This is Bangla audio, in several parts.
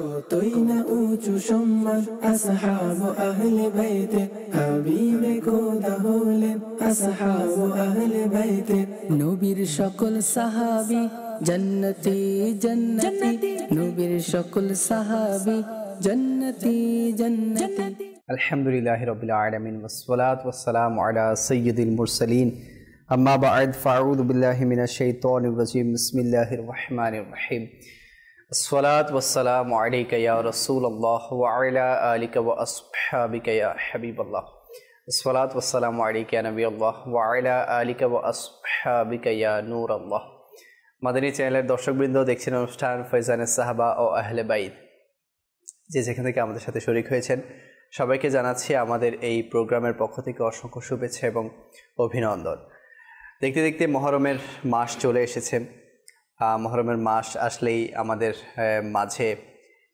কতই না উঁচু সম্মান আসহাব আহলে বাইতে, হাবিবে খোদা হলেন আসহাব আহলে বাইতে। নবীর সকল সাহাবী জান্নাতি জান্নাতি, নবীর সকল সাহাবী জান্নাতি জান্নাতি। আলহামদুলিল্লাহি রাব্বিল আলামিন ওয়াসসালাতু ওয়াসসালামু আলা সাইয়্যিদিল মুরসালিন, আম্মা বা'দ, ফাআউযু বিল্লাহি মিনাশ শাইতানির রাজীম, বিসমিল্লাহির রহমানির রহিম। আসসালাতু ওয়াসসালামু আলাইকা ইয়া রাসূলুল্লাহ ওয়া আলা আলিকা ওয়া আসহাবিকা ইয়া হাবিবাল্লাহ। আসসালাতু ওয়াসসালামু আলাইকা ইয়া নবিয়াল্লাহ ওয়া আলা আলিকা ওয়া আসহাবিকা ইয়া নূরাল্লাহ। মাদানী চ্যানেলের দর্শকবৃন্দ, দেখছেন অনুষ্ঠান ফয়জানে সাহাবা ও আহলে বাইত। যে যেখান থেকে আমাদের সাথে শরীক হয়েছেন সবাইকে জানাচ্ছি আমাদের এই প্রোগ্রামের পক্ষ থেকে অসংখ্য শুভেচ্ছা এবং অভিনন্দন। দেখতে দেখতে মহরমের মাস চলে এসেছে। মহরমের মাস আসলেই আমাদের মাঝে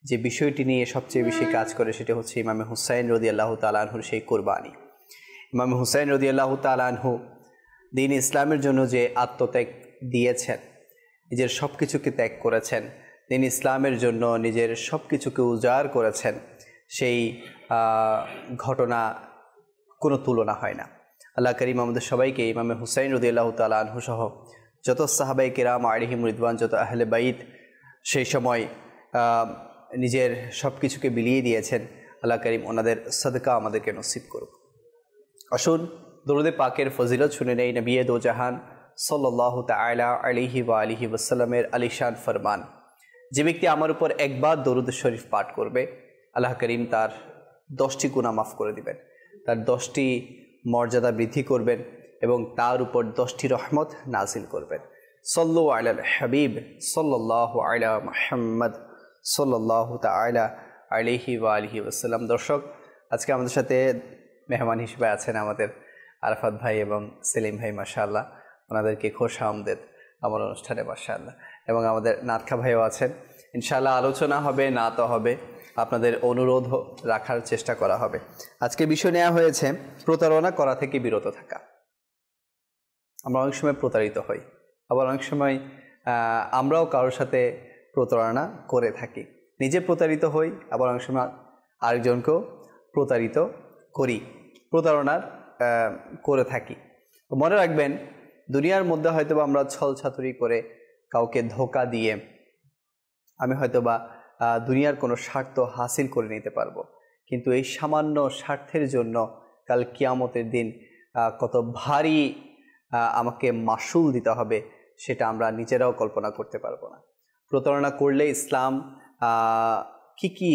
যে বিষয়টি নিয়ে সবচেয়ে বেশি কাজ করে সেটা হচ্ছে ইমামে হুসাইন রাদিয়াল্লাহু তাআলা আনহুর সেই কোরবানি। ইমামে হুসাইন রাদিয়াল্লাহু তাআলা আনহু দ্বীন ইসলামের জন্য যে আত্মত্যাগ দিয়েছেন, নিজের সব কিছুকে ত্যাগ করেছেন, দ্বীন ইসলামের জন্য নিজের সব কিছুকে উজাড় করেছেন, সেই ঘটনা কোনো তুলনা হয় না। আল্লাহ করিম আমাদের সবাইকে ইমামে হুসাইন রাদিয়াল্লাহু তাআলা আনহু সহ যত সাহাবায়ে কিরাম আলাইহিম রিদওয়ান, যত আহলে বাইত সেই সময় নিজের সব কিছুকে বিলিয়ে দিয়েছেন, আল্লাহ করিম ওনাদের সদকা আমাদেরকে নসিব করুক। আসুন দরুদে পাকের ফজিলত শুনে নেই নবী দো জাহান সাল্লাল্লাহু তাআলা আলাইহি ওয়া আলিহি ওয়াসাল্লামের আলিশান ফরমান, যে ব্যক্তি আমার উপর একবার দরুদ শরীফ পাঠ করবে আল্লাহ করিম তার 10টি গুনাহ মাফ করে দিবেন, তার 10টি মর্যাদা বৃদ্ধি করবেন এবং তার উপর 10টি রহমত নাজিল করবেন। সাল্লু আলাল হাবিব সাল্লাল্লাহু আলা মুহাম্মদ সাল্লাল্লাহু তাআলা আলাইহি ওয়া আলিহি ওয়াসাল্লাম। দর্শক, আজকে আমাদের সাথে মেহমান হিসেবে আছেন আমাদের আরাফাত ভাই এবং সেলিম ভাই, মাশাআল্লাহ। ওনাদেরকে খোশ আমদেদ আমার অনুষ্ঠানে, মাশাআল্লাহ। এবং আমাদের নাতখা ভাইও আছেন। ইনশাআল্লাহ আলোচনা হবে, নাত হবে, আপনাদের অনুরোধ রাখার চেষ্টা করা হবে। আজকে বিষয় নেওয়া হয়েছে প্রতারণা করা থেকে বিরত থাকা। আমরা অনেক সময় প্রতারিত হই, আবার অনেক সময় আমরাও কারোর সাথে প্রতারণা করে থাকি। নিজে প্রতারিত হই, আবার অনেক সময় আরেকজনকেও প্রতারিত করি, প্রতারণার করে থাকি। মনে রাখবেন, দুনিয়ার মধ্যে হয়তোবা আমরা ছল ছাতুরি করে কাউকে ধোকা দিয়ে আমি হয়তোবা দুনিয়ার কোনো স্বার্থ হাসিল করে নিতে পারবো, কিন্তু এই সামান্য স্বার্থের জন্য কাল কিয়ামতের দিন কত ভারী আমাকে মাসুল দিতে হবে সেটা আমরা নিজেরাও কল্পনা করতে পারবো না। প্রতারণা করলে ইসলাম কি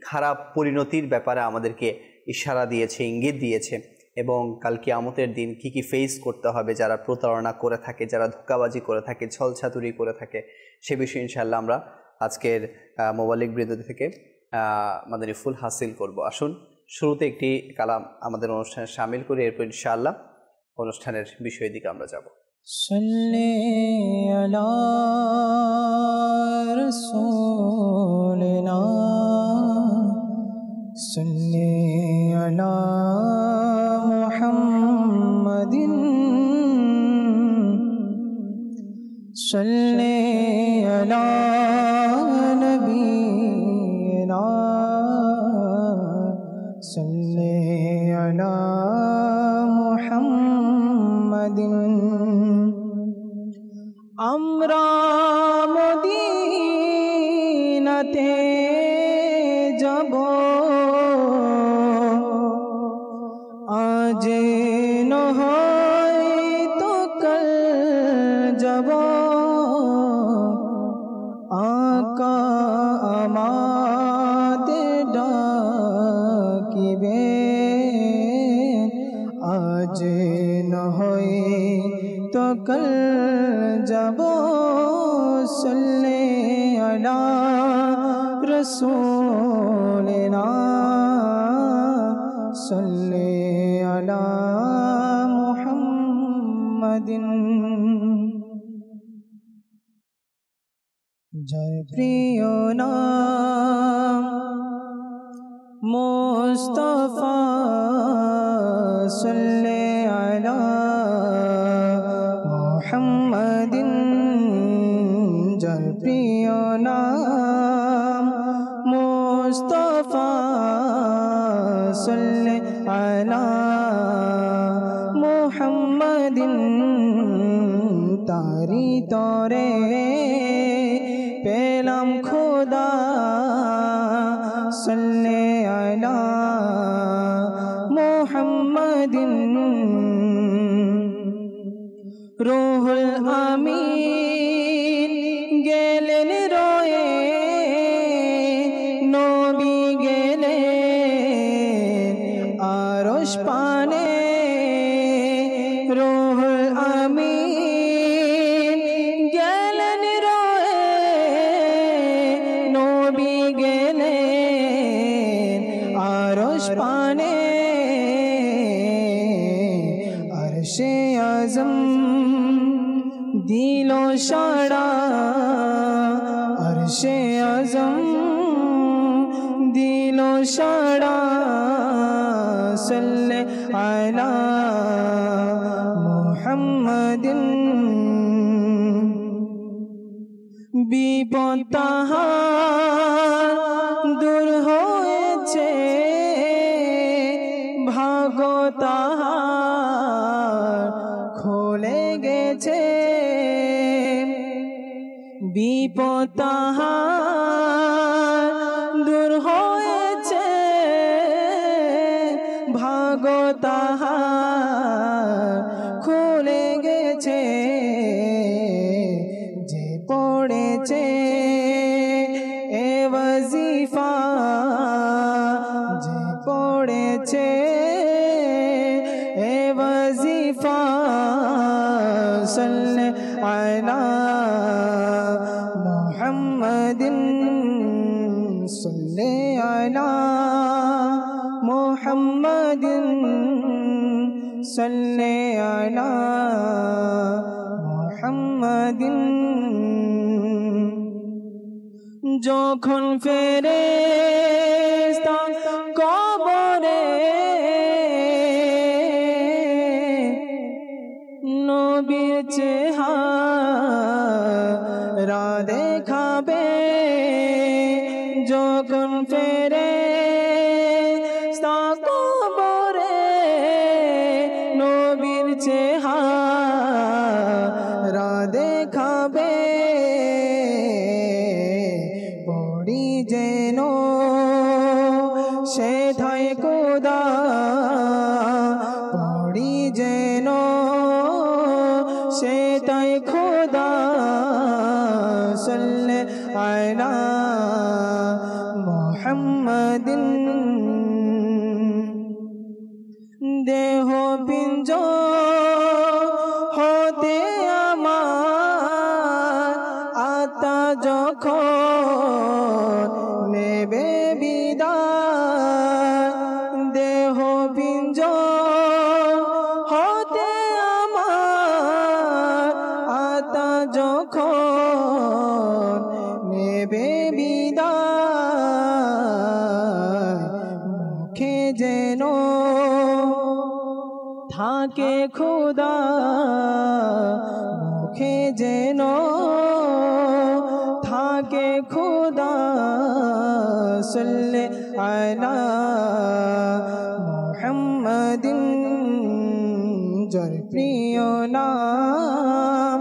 খারাপ পরিণতির ব্যাপারে আমাদেরকে ইশারা দিয়েছে, ইঙ্গিত দিয়েছে, এবং কাল কিয়ামতের দিন কি ফেস করতে হবে যারা প্রতারণা করে থাকে, যারা ধোঁকাবাজি করে থাকে, ছলছাতুরি করে থাকে, সে বিষয়ে ইনশাআল্লাহ আমরা আজকের মোবালিক বৃন্দ থেকে মাদানী ফুল হাসিল করব। আসুন শুরুতে একটি কালাম আমাদের অনুষ্ঠানে শামিল করি, এরপর ইনশাআল্লাহ অনুষ্ঠানের বিষয়ের দিকে আমরা যাব। সাল্লি আলা রাসূলিনা, সাল্লি আলা মুহাম্মাদিন, সাল্লি আলা নবিয়িনা, সাল্লি আলা মুহাম্মাদিন। আমরা মদিনাতে যাব, আজ নয় তো কাল যাব, আকা আমাদের ডাকিবে, আজ নয় তো কাল যাব। সাল্লি আলা রাসূলিনা, সাল্লি আলা মুহাম্মাদিন। জয় প্রিয় নাম মুস্তাফা, সাল্লি আলা মুহাম্মাদিন। জয় প্রিয় নাম मुस्तफा सल्ले अला मुहम्मदिन तारी तोरे पेलम खुदा सल्ले अला मुहम्मदिन रूहुल आमीन गेलेन रोए नबी गेलेन आरश पाने रूहुल आमीन गेलेन रोए नबी गेलेन आरश पाने अर्शे आज़म दिलो शाड़ा अर्शे आज़म दिलो शाड़ा सल्ले अला मुहम्मदिन বিপদ তাহার দূর হয়েছে ভাগ্য তাহার খুলে গেছে বিপদ তাহার দূর হয়েছে ভাগ্য তাহার খুলে গেছে যে পড়েছে এ ওয়াজিফা যে পড়েছে এ ওয়াজিফা सल्ले अला मुहम्मदिन सल्ले अला मुहम्मदिन सल्ले अला मुहम्मदिन যখন ফেরেশতা কবরে নবীর চেহারা দেখাবে যখন ফেরেশতা কবরে নবীর চেহারা দেখাবে পড়ি যেন সেথায় খোদা পড়ি যেন সেতাই খোদা সল্লে আলা মুহাম্মাদিন দেহ পিঞ্জ হতে আমার আত্মা যখন নেবে বিদায় দেহ পিঞ্জ হতে যখন নেবে বিদায় মুখে যেন থাকে খোদা মুখে যেন থাকে খোদা সল্লে আলা মুহাম্মাদিন যার প্রিয় নাম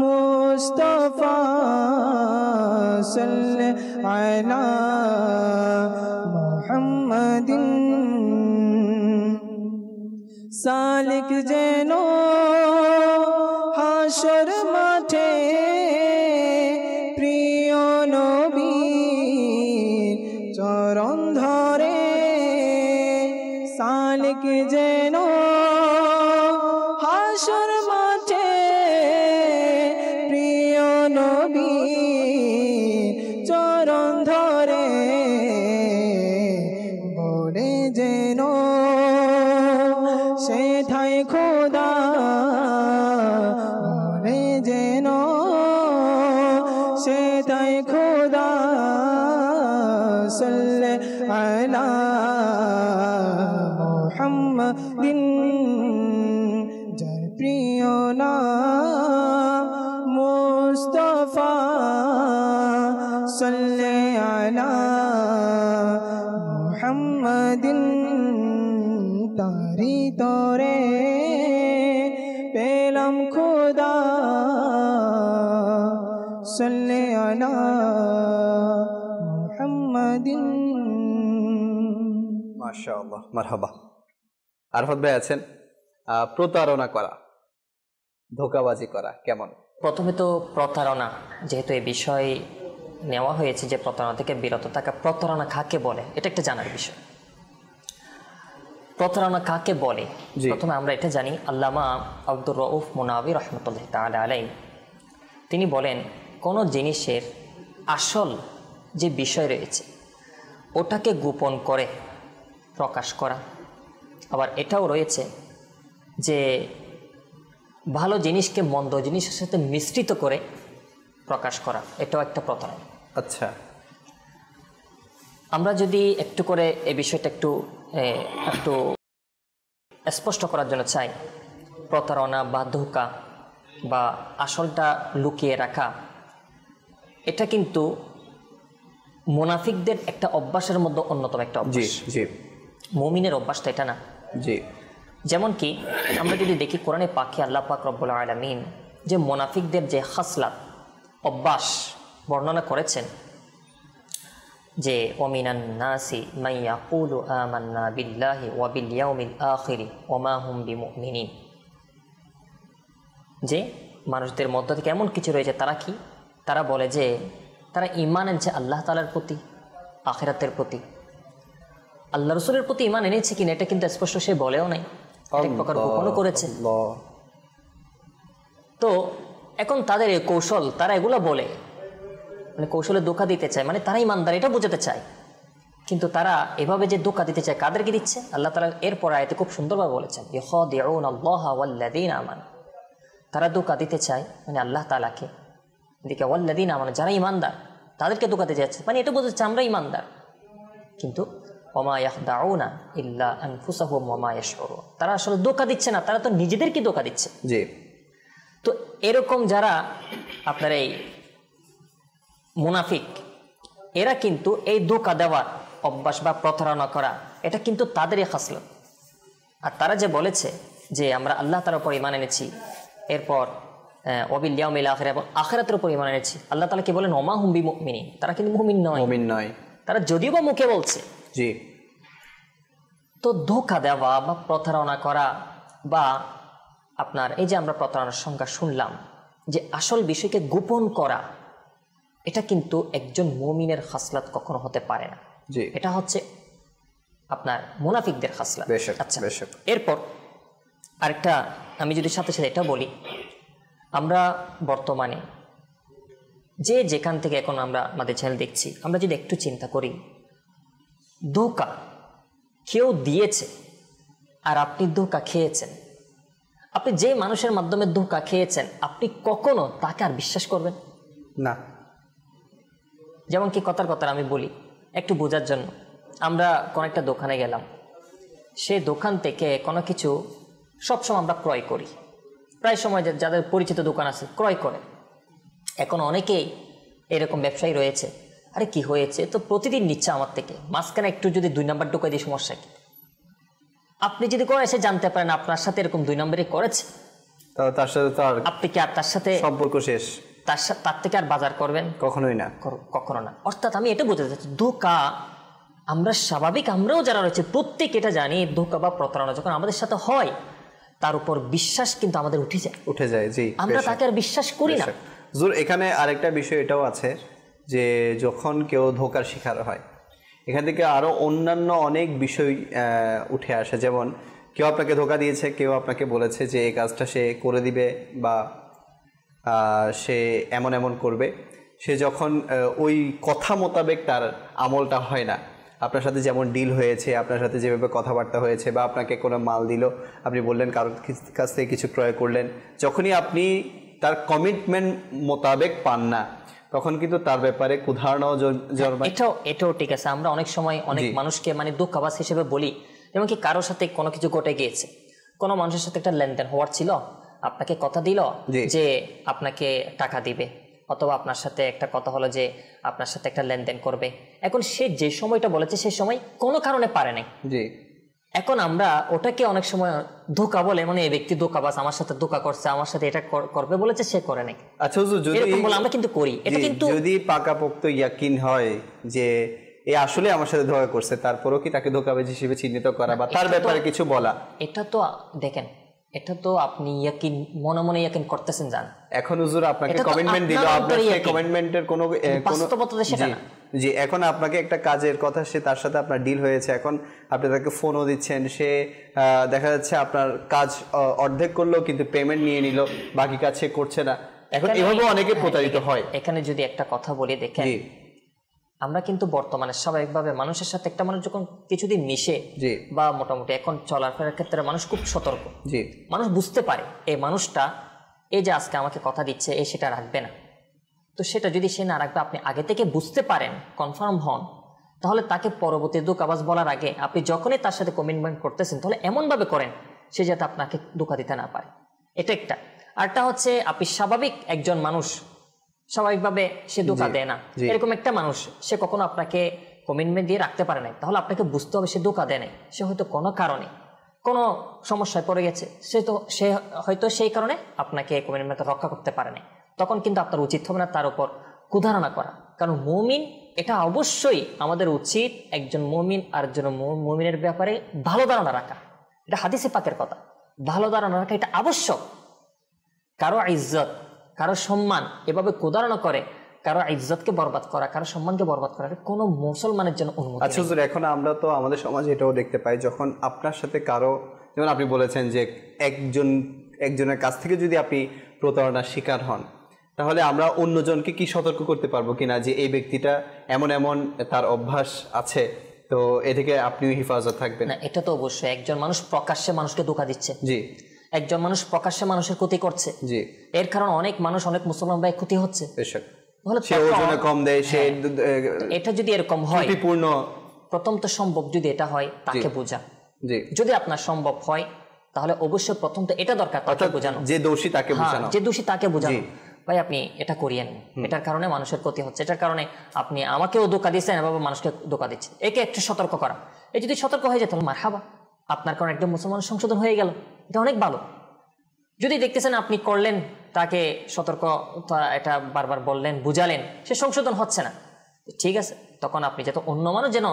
मुस्तफा सल्ले अला मुहम्मदिन सालिक जेनो हाशर माठे प्रिय नबी चरण धरे सालिक जेनो हाशर माठे নবী চরণ ধরে বলে যেন সেথায় খোদা বলে যেন সেথায় খোদা সল্লে আলা মুহাম্মাদিন যার প্রিয় নাম मुस्तफा सल्ले अला মুহাম্মাদিন তারি তরে পেলাম খোদা সাল্লি আলা মুহাম্মাদিন। মাশাআল্লাহ, মারহাবা। আরাফাত ভাই আছেন, প্রতারণা করা, ধোঁকাবাজি করা কেমন? প্রথমে তো প্রতারণা, যেহেতু এই বিষয় নেওয়া হয়েছে যে প্রতারণা থেকে বিরত থাকা, প্রতারণা কাকে বলে এটা একটা জানার বিষয়। প্রতারণা কাকে বলে প্রথমে আমরা এটা জানি। আল্লামা আব্দুর রউফ মুনাবি রহমতুল্লাহ তাআলা আলাইহি তিনি বলেন, কোনো জিনিসের আসল যে বিষয় রয়েছে ওটাকে গোপন করে প্রকাশ করা, আবার এটাও রয়েছে যে ভালো জিনিসকে মন্দ জিনিসের সাথে মিশ্রিত করে প্রকাশ করা, এটাও একটা প্রতারণা। আচ্ছা, আমরা যদি একটু করে এই বিষয়টা একটু স্পষ্ট করার জন্য চাই, প্রতারণা বা ধোঁকা বা আসলটা লুকিয়ে রাখা, এটা কিন্তু মুনাফিকদের একটা অভ্যাসের মধ্যে অন্যতম একটা অভ্যাস। জি, মুমিনের অভ্যাস তো এটা না। জি, যেমন কি আমরা যদি দেখি কোরআনে পাকে আল্লাহ পাক রব্বুল আলামিন যে মুনাফিকদের যে খাসলাত অভ্যাস বর্ণনা করেছেন, যে ওয়ামিনান নাসি মান ইয়াকুলু আমান্না বিল্লাহি ওয়া বিল ইয়াউমিল আখিরি ওয়া মা হুম বিমুমিনিন, যে মানুষদের মধ্য থেকে এমন কিছু রয়েছে তারা কি, তারা বলে যে তারা ঈমান এনেছে আল্লাহ তাআলার প্রতি, আখিরাতের প্রতি, আল্লাহ রাসূলের প্রতি ঈমান এনেছে কিনা এটা কিন্তু স্পষ্ট সে বলেও নাই, এক প্রকার গোপনও করেছে। তো এখন তাদের এই কৌশল, তারা এগুলো বলে মানে কৌশলে ধোঁকা দিতে চায়, মানে তারা ইমানদার এটা বোঝাতে চায়, কিন্তু তারা এভাবে যে ধোঁকা দিতে চায় কাদেরকে দিচ্ছে? আল্লাহ তাআলা এরপর আয়াতে খুব সুন্দরভাবে বলেছেন, ইখাদিউনা আল্লাহ ওয়াল্লাযীনা আমানু, তারা ধোঁকা দিতে চায় মানে আল্লাহ তাআলাকে, এদিকে ওয়াল্লাযীনা আমানু যারা ইমানদার তাদেরকে ধোঁকা দিতে যাচ্ছে, মানে এটা বোঝাচ্ছে আমরা ইমানদার, কিন্তু ওমা ইয়াখদাউনা ইল্লা আনফুসাহুম ওয়া মা ইয়াশউরুন, তারা আসলে ধোঁকা দিচ্ছে না, তারা তো নিজেদেরকে ধোঁকা দিচ্ছে। জি। তো এরকম যারা আপনার এই মুনাফিক, এরা কিন্তু এই ধোঁকা দেওয়ার অভ্যাস বা প্রতারণা করা এটা কিন্তু তাদেরই খাসলত। আর তারা যে বলেছে যে আমরা আল্লাহ তাআলার উপর ঈমান এনেছি, এরপর ওয়াবিল ইয়াউমিল আখির এবং আখিরাতের উপর ঈমান এনেছি, আল্লাহ তাআলা কি বলেন ওমা হুম বিমুমিনিন, তারা কিন্তু মুমিন নয়, তারা যদিও বা মুখে বলছে। জি। তো ধোঁকা দেওয়া বা প্রতারণা করা বা আপনার এই যে আমরা প্রতারণার সংজ্ঞা শুনলাম যে আসল বিষয়কে গোপন করা, এটা কিন্তু একজন মুমিনের খাসলাত কখনো হতে পারে না। জি। এটা হচ্ছে আপনার মুনাফিকদের খাসলাত। আচ্ছা, এরপর আরেকটা আমি যদি সাথে সাথে এটা বলি, আমরা বর্তমানে যে যেখান থেকে এখন আমরা আমাদের চ্যানেল দেখছি, আমরা যদি একটু চিন্তা করি, ধোঁকা কেউ দিয়েছে আর আপনি ধোঁকা খেয়েছেন, আপনি যে মানুষের মাধ্যমে ধোঁকা খেয়েছেন আপনি কখনো তাকে আর বিশ্বাস করবেন না। যেমন কি কথার কথা আমি বলি একটু বোঝার জন্য, আমরা কোনো একটা দোকানে গেলাম, সে দোকান থেকে কোনো কিছু সবসময় আমরা ক্রয় করি, প্রায় সময় যাদের পরিচিত দোকান আছে ক্রয় করে। এখন অনেকেই এরকম ব্যবসায়ী রয়েছে, আরে কি হয়েছে তো প্রতিদিন নিচ্ছে আমার থেকে, মাঝখানে একটু যদি 2 নাম্বার ঢুকাই দিয়ে সমস্যা কি? আপনি যদি করে এসে জানতে পারেন আপনার সাথে এরকম 2 নম্বরই করেছে, তার সাথে তো আর আপনি কি আর তার সাথে সম্পর্ক শেষ? তার থেকে আর বাজার করবেন? কখনোই না, কখনো না। অর্থাৎ আমি এটা বলতে চাচ্ছি, ধোঁকা আমরা স্বাভাবিক, আমরাও যারা রয়েছে প্রত্যেক এটা জানি, ধোঁকা বা প্রতারণা যখন আমাদের সাথে হয় তার উপর বিশ্বাস কিন্তু আমাদের উঠে যায়। জি, আমরা তাকে আর বিশ্বাস করি না। এখানে আরেকটা বিষয় এটাও আছে যে যখন কেউ ধোঁকার শিকার হয়, এখান থেকে আরও অন্যান্য অনেক বিষয় উঠে আসে। যেমন কেউ আপনাকে ধোঁকা দিয়েছে, কেউ আপনাকে বলেছে যে এই কাজটা সে করে দিবে বা সে এমন করবে, সে যখন ওই কথা মোতাবেক তার আমলটা হয় না, আপনার সাথে যেমন ডিল হয়েছে, আপনার সাথে যেভাবে কথাবার্তা হয়েছে, বা আপনাকে কোনো মাল দিল, আপনি বললেন কারোর কাছ থেকে কিছু ক্রয় করলেন, যখনই আপনি তার কমিটমেন্ট মোতাবেক পান না, তখন কিন্তু তার ব্যাপারে কুধারণাও জন্মায়। এটাও ঠিক আছে। আমরা অনেক সময় অনেক মানুষকে মানে ধোঁকাবাজ হিসেবে বলি, যেমন কি কারোর সাথে কোনো কিছু ঘটে গিয়েছে, কোনো মানুষের সাথে একটা লেনদেন হওয়ার ছিল, আপনাকে কথা দিল যে আপনাকে টাকা দিবে, অথবা আপনার সাথে একটা কথা হলো যে আপনার সাথে একটা লেনদেন করবে। এখন সে যে সময়টা বলেছে সেই সময় কোনো কারণে পারে নাই। জি। এখন আমরা ওটাকে অনেক সময় ধোঁকা বলে, মানে এই ব্যক্তি ধোঁকাবাজ, আমার সাথে ধোঁকা করছে, আমার সাথে এটা করবে বলেছে, সে করে নাই। আচ্ছা হুজুর, যদি এরকম বলে আমরা কিন্তু করি। এটা কিন্তু যদি পাকাপোক্ত ইয়াকিন হয় যে এ আসলে আমার সাথে ধোঁকা করছে, তারপরেও কি তাকে ধোঁকাবাজ হিসেবে চিহ্নিত করা বা তার ব্যাপারে কিছু বলা? এটা তো দেখেন, এটা তো আপনি ইয়াকিন মনে মনে ইয়াকিন করতেছেন জান। এখন হুজুর আপনাকে কমিটমেন্ট দিল, আপনার সেই কমিটমেন্টের কোনো বাস্তবতা সেটা না। জি, এখন আপনাকে একটা কাজের কথা, সে তার সাথে আপনার ডিল হয়েছে, এখন আপনি তাকে ফোনও দিচ্ছেন, সে দেখা যাচ্ছে আপনার কাজ অর্ধেক করলো কিন্তু পেমেন্ট নিয়ে নিল, বাকি কাজ সে করছে না। এখন এভাবে অনেকে প্রতারিত হয়। এখানে যদি একটা কথা বলি, দেখেন আমরা কিন্তু বর্তমানে স্বাভাবিকভাবে মানুষের সাথে একটা মানুষ যখন কিছুদিন মিশে বা মোটামুটি এখন চলাফেরার ক্ষেত্রে মানুষ খুব সতর্ক। মানুষ বুঝতে পারে এই মানুষটা এই যে আজকে আমাকে কথা দিচ্ছে এই সেটা রাখবে না, তো সেটা যদি সে না রাখবে আপনি আগে থেকে বুঝতে পারেন, কনফার্ম হন, তাহলে তাকে পরবর্তী ধোঁকাবাজ বলার আগে আপনি যখনই তার সাথে কমিটমেন্ট করতেছেন তাহলে এমনভাবে করেন সে যাতে আপনাকে ধোঁকা দিতে না পারে। এটা একটা। আরটা হচ্ছে আপনি স্বাভাবিক একজন মানুষ, স্বাভাবিকভাবে সে ধোঁকা দেয় না, এরকম একটা মানুষ সে কখনো আপনাকে কমিটমেন্ট দিয়ে রাখতে পারে নাই, তাহলে আপনাকে বুঝতে হবে সে ধোঁকা দেয় নাই, সে হয়তো কোনো কারণে কোনো সমস্যায় পড়ে গেছে, সে হয়তো সেই কারণে আপনাকে কমিটমেন্ট রক্ষা করতে পারে নাই। তখন কিন্তু আপনার উচিত হবে না তার উপর কুধারণা করা, কারণ মুমিন, এটা অবশ্যই আমাদের উচিত একজন মুমিন আর একজন মুমিনের ব্যাপারে ভালো ধারণা রাখা। এটা হাদিসে পাকের কথা, ভালো ধারণা রাখা এটা আবশ্যক। কারো ইজ্জত, কারো সম্মান এভাবে কুধারণা করে কারো ইজ্জতকে বরবাদ করা, কারো সম্মানকে বরবাদ করা কোনো মুসলমানের জন্য অনুমতি নেই। আচ্ছা হুজুর, এখন আমরা তো আমাদের সমাজে এটাও দেখতে পাই, যখন আপনার সাথে কারো, যেমন আপনি বলেছেন যে একজনের কাছ থেকে যদি আপনি প্রতারণার শিকার হন, তাহলে আমরা অন্যজনকে কি সতর্ক করতে পারবো কিনা যে এই ব্যক্তিটা এমন এমন তার অভ্যাস আছে, তো এ থেকে আপনিও হেফাজত থাকবেন? না, এটা তো অবশ্যই। একজন মানুষ প্রকাশ্যে মানুষকে ধোঁকা দিচ্ছে, জি, একজন মানুষ প্রকাশ্যে মানুষের ক্ষতি করছে, জি, এর কারণে অনেক মানুষ, অনেক মুসলমান ভাই ক্ষতি হচ্ছে। সে ওজনে কম দেয়, সে এটা যদি এরকম হয়, প্রথম তো সম্ভব যদি এটা হয় তাকে বোঝা, যদি আপনার সম্ভব হয় তাহলে অবশ্যই প্রথম তো এটা দরকার, তাকে বোঝানো, যে দোষী তাকে বোঝানো, যে দোষী তাকে বোঝানো, ভাই আপনি এটা করিয়েন, এটার কারণে মানুষের ক্ষতি হচ্ছে, এটার কারণে আপনি আমাকেও ধোঁকা দিচ্ছেন, এভাবে মানুষকে ধোঁকা দিচ্ছে, একে একটু সতর্ক করা। এই যদি সতর্ক হয়ে যায় তাহলে মারহাবা, আপনার কারণে একদম মুসলমান সংশোধন হয়ে গেল, এটা অনেক ভালো। যদি দেখতেছেন আপনি করলেন, তাকে সতর্ক এটা বারবার বললেন, বুঝালেন, সে সংশোধন হচ্ছে না, ঠিক আছে, তখন আপনি যাতে অন্য মানুষ যেন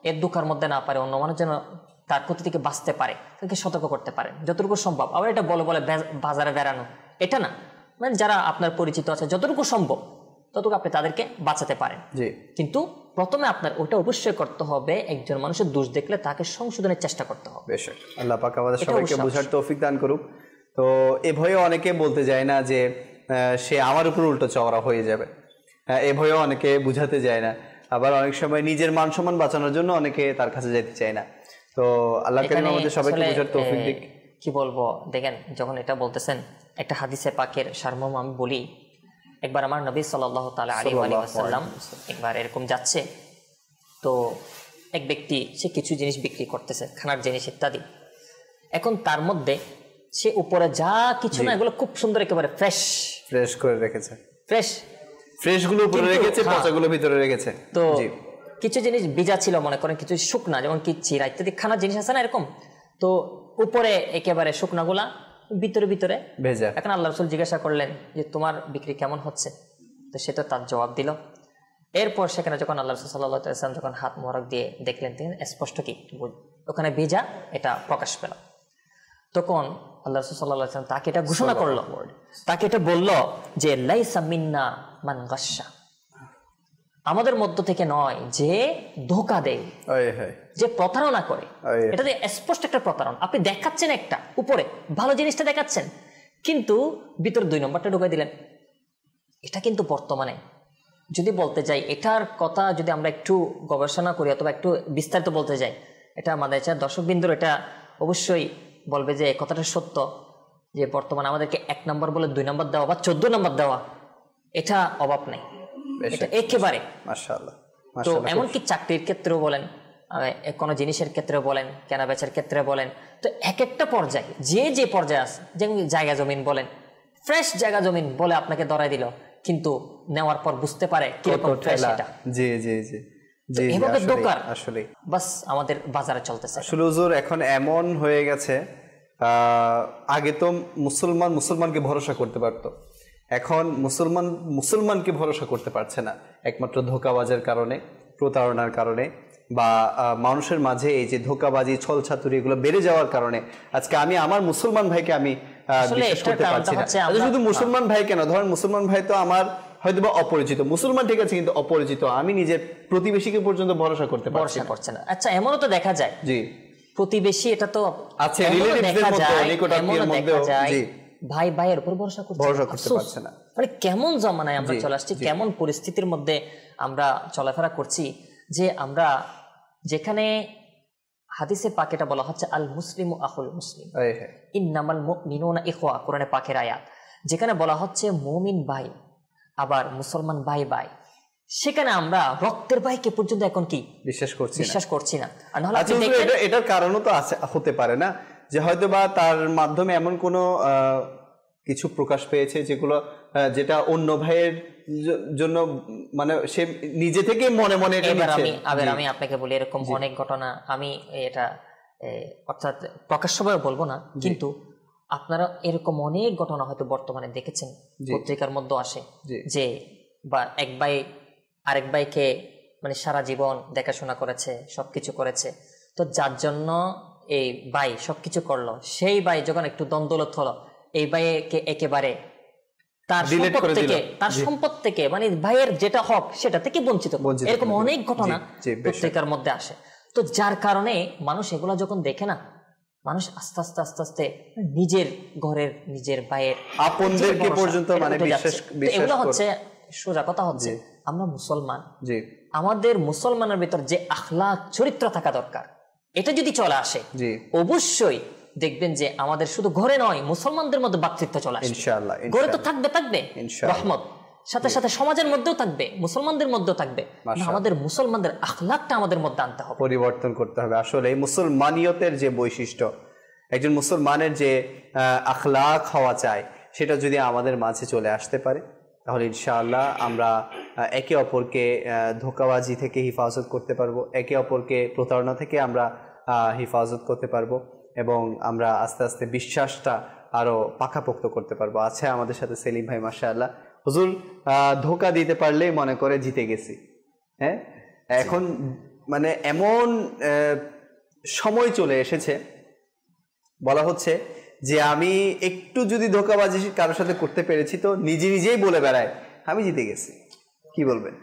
এর দুঃখের মধ্যে না পারে, অন্য মানুষ যেন তার ক্ষতি থেকে বাঁচতে পারে, তাকে সতর্ক করতে পারেন যতটুকু সম্ভব। আবার এটা বলে বাজারে বেড়ানো এটা না, মানে যারা আপনার পরিচিত আছে যতটুকু সম্ভব ততটুকু আপনি তাদেরকে বাঁচাতে পারেন। কিন্তু প্রথমে আপনার ওটা অবশ্যই করতে হবে, একজন মানুষের দোষ দেখলে তাকে সংশোধনের চেষ্টা করতে হবে। বেশক, আল্লাহ পাক আমাদের সবাইকে বোঝার তৌফিক দান করুক। তো এ ভয়ে অনেকে বলতে যায় না যে সে আমার উপর উল্টো চওড়া হয়ে যাবে, এ ভয়ে অনেকে বুঝাতে যায় না, আবার অনেক সময় নিজের মান সম্মান বাঁচানোর জন্য অনেকে তার কাছে যেতে চায় না। তো আল্লাহ কারীম আমাদের সবাইকে বোঝার তৌফিক দিক। কি বলবো, দেখেন যখন এটা বলতেছেন, একটা হাদিসে পাকের সারমর্ম আমি বলি। একবার আমার নবী সাল্লাল্লাহু তাআলা আলাইহি ওয়াসাল্লাম একবার এরকম যাচ্ছে, তো এক ব্যক্তি সে কিছু জিনিস বিক্রি করতেছে, খানার জিনিস ইত্যাদি। এখন তার মধ্যে সে উপরে যা কিছু না এগুলো খুব সুন্দর একেবারে ফ্রেশ করে রেখেছে, ফ্রেশ গুলো উপরে রেখেছে, পচাগুলো ভিতরে রেখেছে। তো কিছু জিনিস ভিজা ছিল, মনে করেন কিছু শুকনা, যেমন কি চিরা ইত্যাদি খানার জিনিস আছে না এরকম, তো উপরে একেবারে শুকনাগুলা, ভিতরে ভিতরে ভেজা। এখন আল্লাহ রাসূল জিজ্ঞাসা করলেন যে তোমার বিক্রি কেমন হচ্ছে, তো সে তো তার জবাব দিল। এরপর সেখানে যখন আল্লাহ রাসূল সাল্লাল্লাহু আলাইহি ওয়াসাল্লাম যখন হাত মোবারক দিয়ে দেখলেন, স্পষ্ট কি ওখানে ভেজা এটা প্রকাশ পেল, তখন আল্লাহ রাসূল সাল্লাল্লাহু আলাইহি ওয়াসাল্লাম তাকে এটা ঘোষণা করলো, তাকে এটা বলল যে লাইসা মিন্না মান গাশশা, আমাদের মধ্য থেকে নয় যে ধোঁকা দেয়, যে প্রতারণা করে। এটা স্পষ্ট একটা প্রতারণা। আপনি দেখাচ্ছেন একটা উপরে ভালো জিনিসটা দেখাচ্ছেন, কিন্তু ভিতরে 2 নম্বরটা ঢুকাই দিলেন। এটা কিন্তু বর্তমানে যদি বলতে যাই, এটার কথা যদি আমরা একটু গবেষণা করি অথবা একটু বিস্তারিত বলতে যাই, এটা আমাদের দর্শকবৃন্দর এটা অবশ্যই বলবে যে কথাটা সত্য, যে বর্তমানে আমাদেরকে 1 নম্বর বলে 2 নম্বর দেওয়া বা 14 নম্বর দেওয়া, এটা অভাব নেই, এটা একেবারে মাশাআল্লাহ। তো এমনকি চাকরির ক্ষেত্রেও বলেন, কোনো জিনিসের ক্ষেত্রে বলেন, কেনা বেচার ক্ষেত্রে বলেন, তো এক একটা পর্যায়ে যে পর্যায়ে আছে, যেমন জায়গা জমিন বলেন, ফ্রেশ জায়গা জমিন বলে আপনাকে ধরাই দিল, কিন্তু নেওয়ার পর বুঝতে পারে কিরকম ফ্রেশ এটা। জি জি জি জি, এভাবে দোকান আসলে বাস আমাদের বাজারে চলতেছে। আসলে হুজুর এখন এমন হয়ে গেছে, আগে তো মুসলমানকে ভরসা করতে পারতো, এখন মুসলমানকে ভরসা করতে পারছে না, একমাত্র ধোঁকাবাজের কারণে, প্রতারণার কারণে, বা মানুষের মাঝে এই যে ধোঁকাবাজি, ছলছাতুরি এগুলো বেড়ে যাওয়ার কারণে আজকে আমি আমার মুসলমান ভাইকে আমি বিশ্বাস করতে পারছি না। শুধু মুসলমান ভাই কেন, ধরেন মুসলমান ভাই তো আমার হয়তো বা অপরিচিত, মুসলমান ঠিক আছে কিন্তু অপরিচিত, আমি নিজের প্রতিবেশীকে পর্যন্ত ভরসা করতে পারছি না। আচ্ছা, এমনও তো দেখা যায়, জি প্রতিবেশী, এটা তো আছে রিলেটিভদের মধ্যে, নিকটাত্মীয়ের মধ্যেও, জি ভাই ভাইয়ের উপর ভরসা করতে পারছে না। মানে কেমন জমানায় আমরা চলে আসছি, কেমন পরিস্থিতির মধ্যে আমরা চলাফেরা করছি, যে আমরা যেখানে হাদিসে পাকেটা বলা হচ্ছে আল মুসলিমু আখুল মুসলিম, ইন্নামাল মুমিনুনা ইখওয়া, কোরআনে পাকের আয়াত, যেখানে বলা হচ্ছে মুমিন ভাই আবার মুসলমান ভাই ভাই, সেখানে আমরা রক্তের ভাইকে পর্যন্ত এখন কি বিশ্বাস করছি না। আর নাহলে এটার কারণও তো আছে, হতে পারে না যে হয়তো বা তার মাধ্যমে এমন কোনো কিছু প্রকাশ পেয়েছে যেটা অন্য ভাইয়ের জন্য, মানে সে নিজে থেকে মনে মনে আমি আপনাকে বলি, এরকম অনেক ঘটনা আমি এটা অর্থাৎ প্রকাশ্যভাবে বলবো না, কিন্তু আপনারা এরকম অনেক ঘটনা হয়তো বর্তমানে দেখেছেন, পত্রিকার মধ্যে আসে যে বা এক ভাই আরেক ভাইকে মানে সারা জীবন দেখাশোনা করেছে, সবকিছু করেছে, তো যার জন্য এই ভাই সবকিছু করলো, সেই ভাই যখন একটু দ্বন্দ্বলত হলো, এই ভাইকে একেবারে তার সম্পদ থেকে মানে ভাইয়ের যেটা হক সেটা থেকে বঞ্চিত। এরকম অনেক ঘটনা পত্রিকার মধ্যে আসে। তো যার কারণে মানুষ এগুলা যখন দেখে না, মানুষ আস্তে আস্তে আস্তে আস্তে নিজের ঘরের নিজের ভাইয়ের আপনদেরকে পর্যন্ত মানে বিশ্বাস এগুলো হচ্ছে সোজা কথা হচ্ছে আমরা মুসলমান, আমাদের মুসলমানের ভিতর যে আখলাক চরিত্র থাকা দরকার, এটা যদি চলে আসে অবশ্যই দেখবেন যে আমাদের শুধু ঘরে নয়, মুসলমানদের মধ্যে ভ্রাতৃত্ব চলে আসে ইনশাআল্লাহ। ঘরে তো থাকবে রহমত, সাথে সাথে সমাজের মধ্যেও থাকবে, মুসলমানদের মধ্যেও থাকবে। আমাদের মুসলমানদের আখলাকটা আমাদের মধ্যে আনতে হবে, পরিবর্তন করতে হবে। আসলে এই মুসলমানিয়তের যে বৈশিষ্ট্য, একজন মুসলমানের যে আখলাক হওয়া চাই, সেটা যদি আমাদের মাঝে চলে আসতে পারে, তাহলে ইনশাআল্লাহ আমরা একে অপরকে ধোঁকাবাজি থেকে হিফাজত করতে পারবো, একে অপরকে প্রতারণা থেকে আমরা হিফাজত করতে পারবো, এবং আমরা আস্তে আস্তে বিশ্বাসটা আরো পাকাপোক্ত করতে পারবো। আছে আমাদের সাথে সেলিম ভাই, মাশাআল্লাহ। হুজুর ধোঁকা দিতে পারলেই মনে করে জিতে গেছি। হ্যাঁ, এখন মানে এমন সময় চলে এসেছে, বলা হচ্ছে যে আমি একটু যদি ধোঁকাবাজি কারোর সাথে করতে পেরেছি তো নিজেই বলে বেড়ায় আমি জিতে গেছি। কি বলবেন?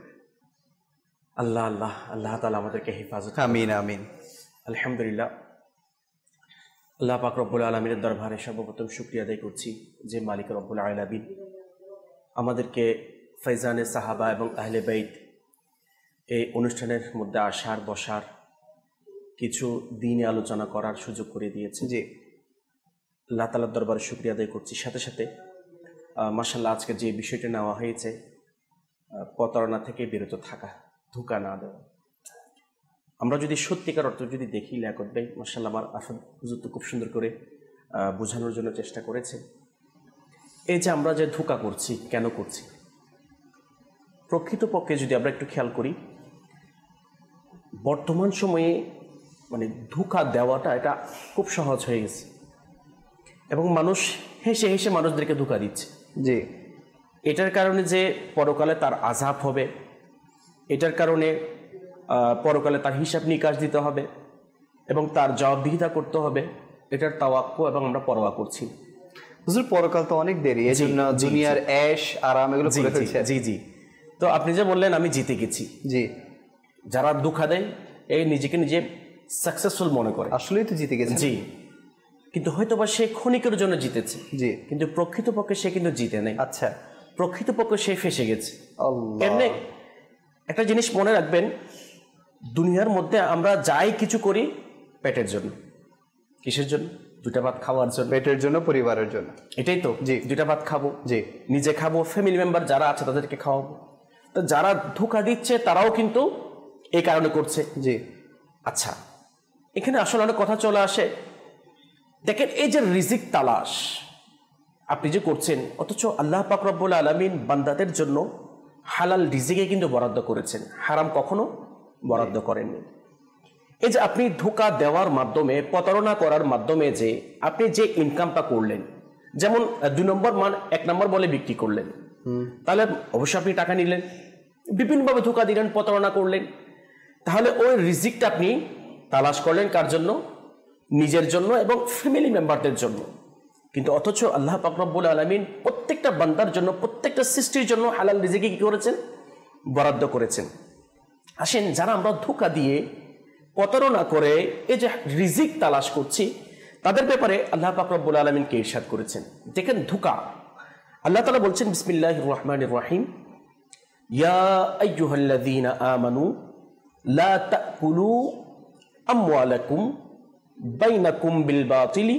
আল্লাহ আল্লাহ আল্লাহ তাআলা আমাদেরকে হেফাজত। আমিন আমিন। আলহামদুলিল্লাহ, আল্লাহ পাক রব্বুল আলামিনের দরবারে সর্বপ্রথম শুকরিয়া আদায় করছি যে মালিক রব্বুল আলামিন আমাদেরকে ফয়জানে সাহাবা এবং আহলে বাইত এই অনুষ্ঠানের মধ্যে আসার, বসার, কিছু দিনে আলোচনা করার সুযোগ করে দিয়েছে। জি, আল্লাহ তাআলার দরবারে শুকরিয়া আদায় করছি। সাথে সাথে মাশাআল্লাহ আজকে যে বিষয়টা নেওয়া হয়েছে, প্রতারণা থেকে বিরত থাকা, ধোঁকা না দেওয়া। আমরা যদি সত্যিকার অর্থ যদি দেখি, লিয়াকত ভাই মাশাআল্লাহ আমার আসল হুজুর তো খুব সুন্দর করে বোঝানোর জন্য চেষ্টা করেছে। এই যে আমরা যে ধোঁকা করছি, কেন করছি, প্রকৃতপক্ষে যদি আমরা একটু খেয়াল করি, বর্তমান সময়ে মানে ধোঁকা দেওয়াটা এটা খুব সহজ হয়ে গেছে, এবং মানুষ হেসে হেসে মানুষদেরকে ধোঁকা দিচ্ছে। জি, এটার কারণে যে পরকালে তার আযাব হবে, এটার কারণে পরকালে তার হিসাব নিকাশ দিতে হবে এবং তার জবাবদিহিতা করতে হবে, এটার তাওয়াক্কু এবং আমরা পরোয়া করছি। হুজুর পরকাল তো অনেক দেরি, এই জন্য দুনিয়ার ऐश আরাম এগুলো করে ফেলছে। জি জি। তো আপনি যে বললেন আমি জিতে গেছি, জি, যারা ধোঁকা দেয় এই নিজেকে নিজে সাকসেসফুল মনে করে, আসলেই তো জিতে গেছে। জি, কিন্তু হয়তোবা সে ক্ষণিকের জন্য জিতেছে, জি, কিন্তু প্রকৃতপক্ষে সে কিন্তু জিতে নেই। আচ্ছা, প্রকৃতপক্ষে সে ফেসে গেছে। আল্লাহ। এমনি একটা জিনিস মনে রাখবেন, দুনিয়ার মধ্যে আমরা যাই কিছু করি পেটের জন্য। কিসের জন্য? দুটা ভাত খাওয়ার জন্য, পেটের জন্য, পরিবারের জন্য। এটাই তো। জি, দুটা ভাত খাবো, জি, নিজে খাবো, ফ্যামিলি মেম্বার যারা আছে তাদেরকে খাওয়াবো। তো যারা ধোঁকা দিচ্ছে তারাও কিন্তু এই কারণে করছে। জি, আচ্ছা, এখানে আসলে অনেক কথা চলে আসে। দেখেন, এই যে রিজিক তালাশ, আপনি যে করছেন, অথচ আল্লাহ পাক রব্বুল আলামিন বান্দাদের জন্য হালাল রিজিকে কিন্তু বরাদ্দ করেছেন, হারাম কখনো বরাদ্দ করেননি। এই যে আপনি ধোঁকা দেওয়ার মাধ্যমে, প্রতারণা করার মাধ্যমে যে আপনি যে ইনকামটা করলেন, যেমন 2 নম্বর মান 1 নম্বর বলে বিক্রি করলেন, তাহলে অবশ্যই আপনি টাকা নিলেন, বিভিন্নভাবে ধোঁকা দিলেন, প্রতারণা করলেন, তাহলে ওই রিজিকটা আপনি তালাশ করলেন কার জন্য? নিজের জন্য এবং ফ্যামিলি মেম্বারদের জন্য। কিন্তু অথচ আল্লাহ পাক রব্বুল আলামিন প্রত্যেকটা বান্দার জন্য, প্রত্যেকটা সৃষ্টির জন্য হালাল রিজিকে কি করেছেন? বরাদ্দ করেছেন। আসেন, যারা আমরা ধোঁকা দিয়ে, প্রতারণা করে এই যে রিজিক তালাশ করছি, তাদের ব্যাপারে আল্লাহ পাক রব্বুল আলামিনকে ইরশাদ করেছেন। দেখেন ধোঁকা, আল্লাহ তাআলা বলছেন বিসমিল্লাহির রহমানির রহিম, ইয়া আইয়ুহাল্লাযীনা আমানু লা তাকুলু আমওয়ালাকুম বাইনাকুম বিল বাতিলি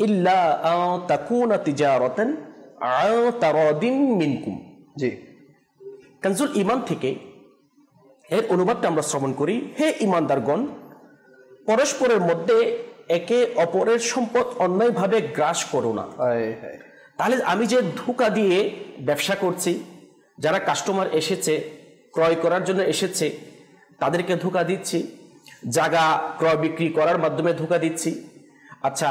ইল্লা আন তাকুনা তিজারাতান আন তারাদিন মিনকুম। জি, কানজুল ঈমান থেকে এর অনুবাদটা আমরা শ্রবণ করি, হে ঈমানদারগণ, পরস্পরের মধ্যে একে অপরের সম্পদ অন্যায়ভাবে গ্রাস করো না। তাহলে আমি যে ধোঁকা দিয়ে ব্যবসা করছি, যারা কাস্টমার এসেছে, ক্রয় করার জন্য এসেছে, তাদেরকে ধোঁকা দিচ্ছি, জায়গা ক্রয় বিক্রি করার মাধ্যমে ধোঁকা দিচ্ছি, আচ্ছা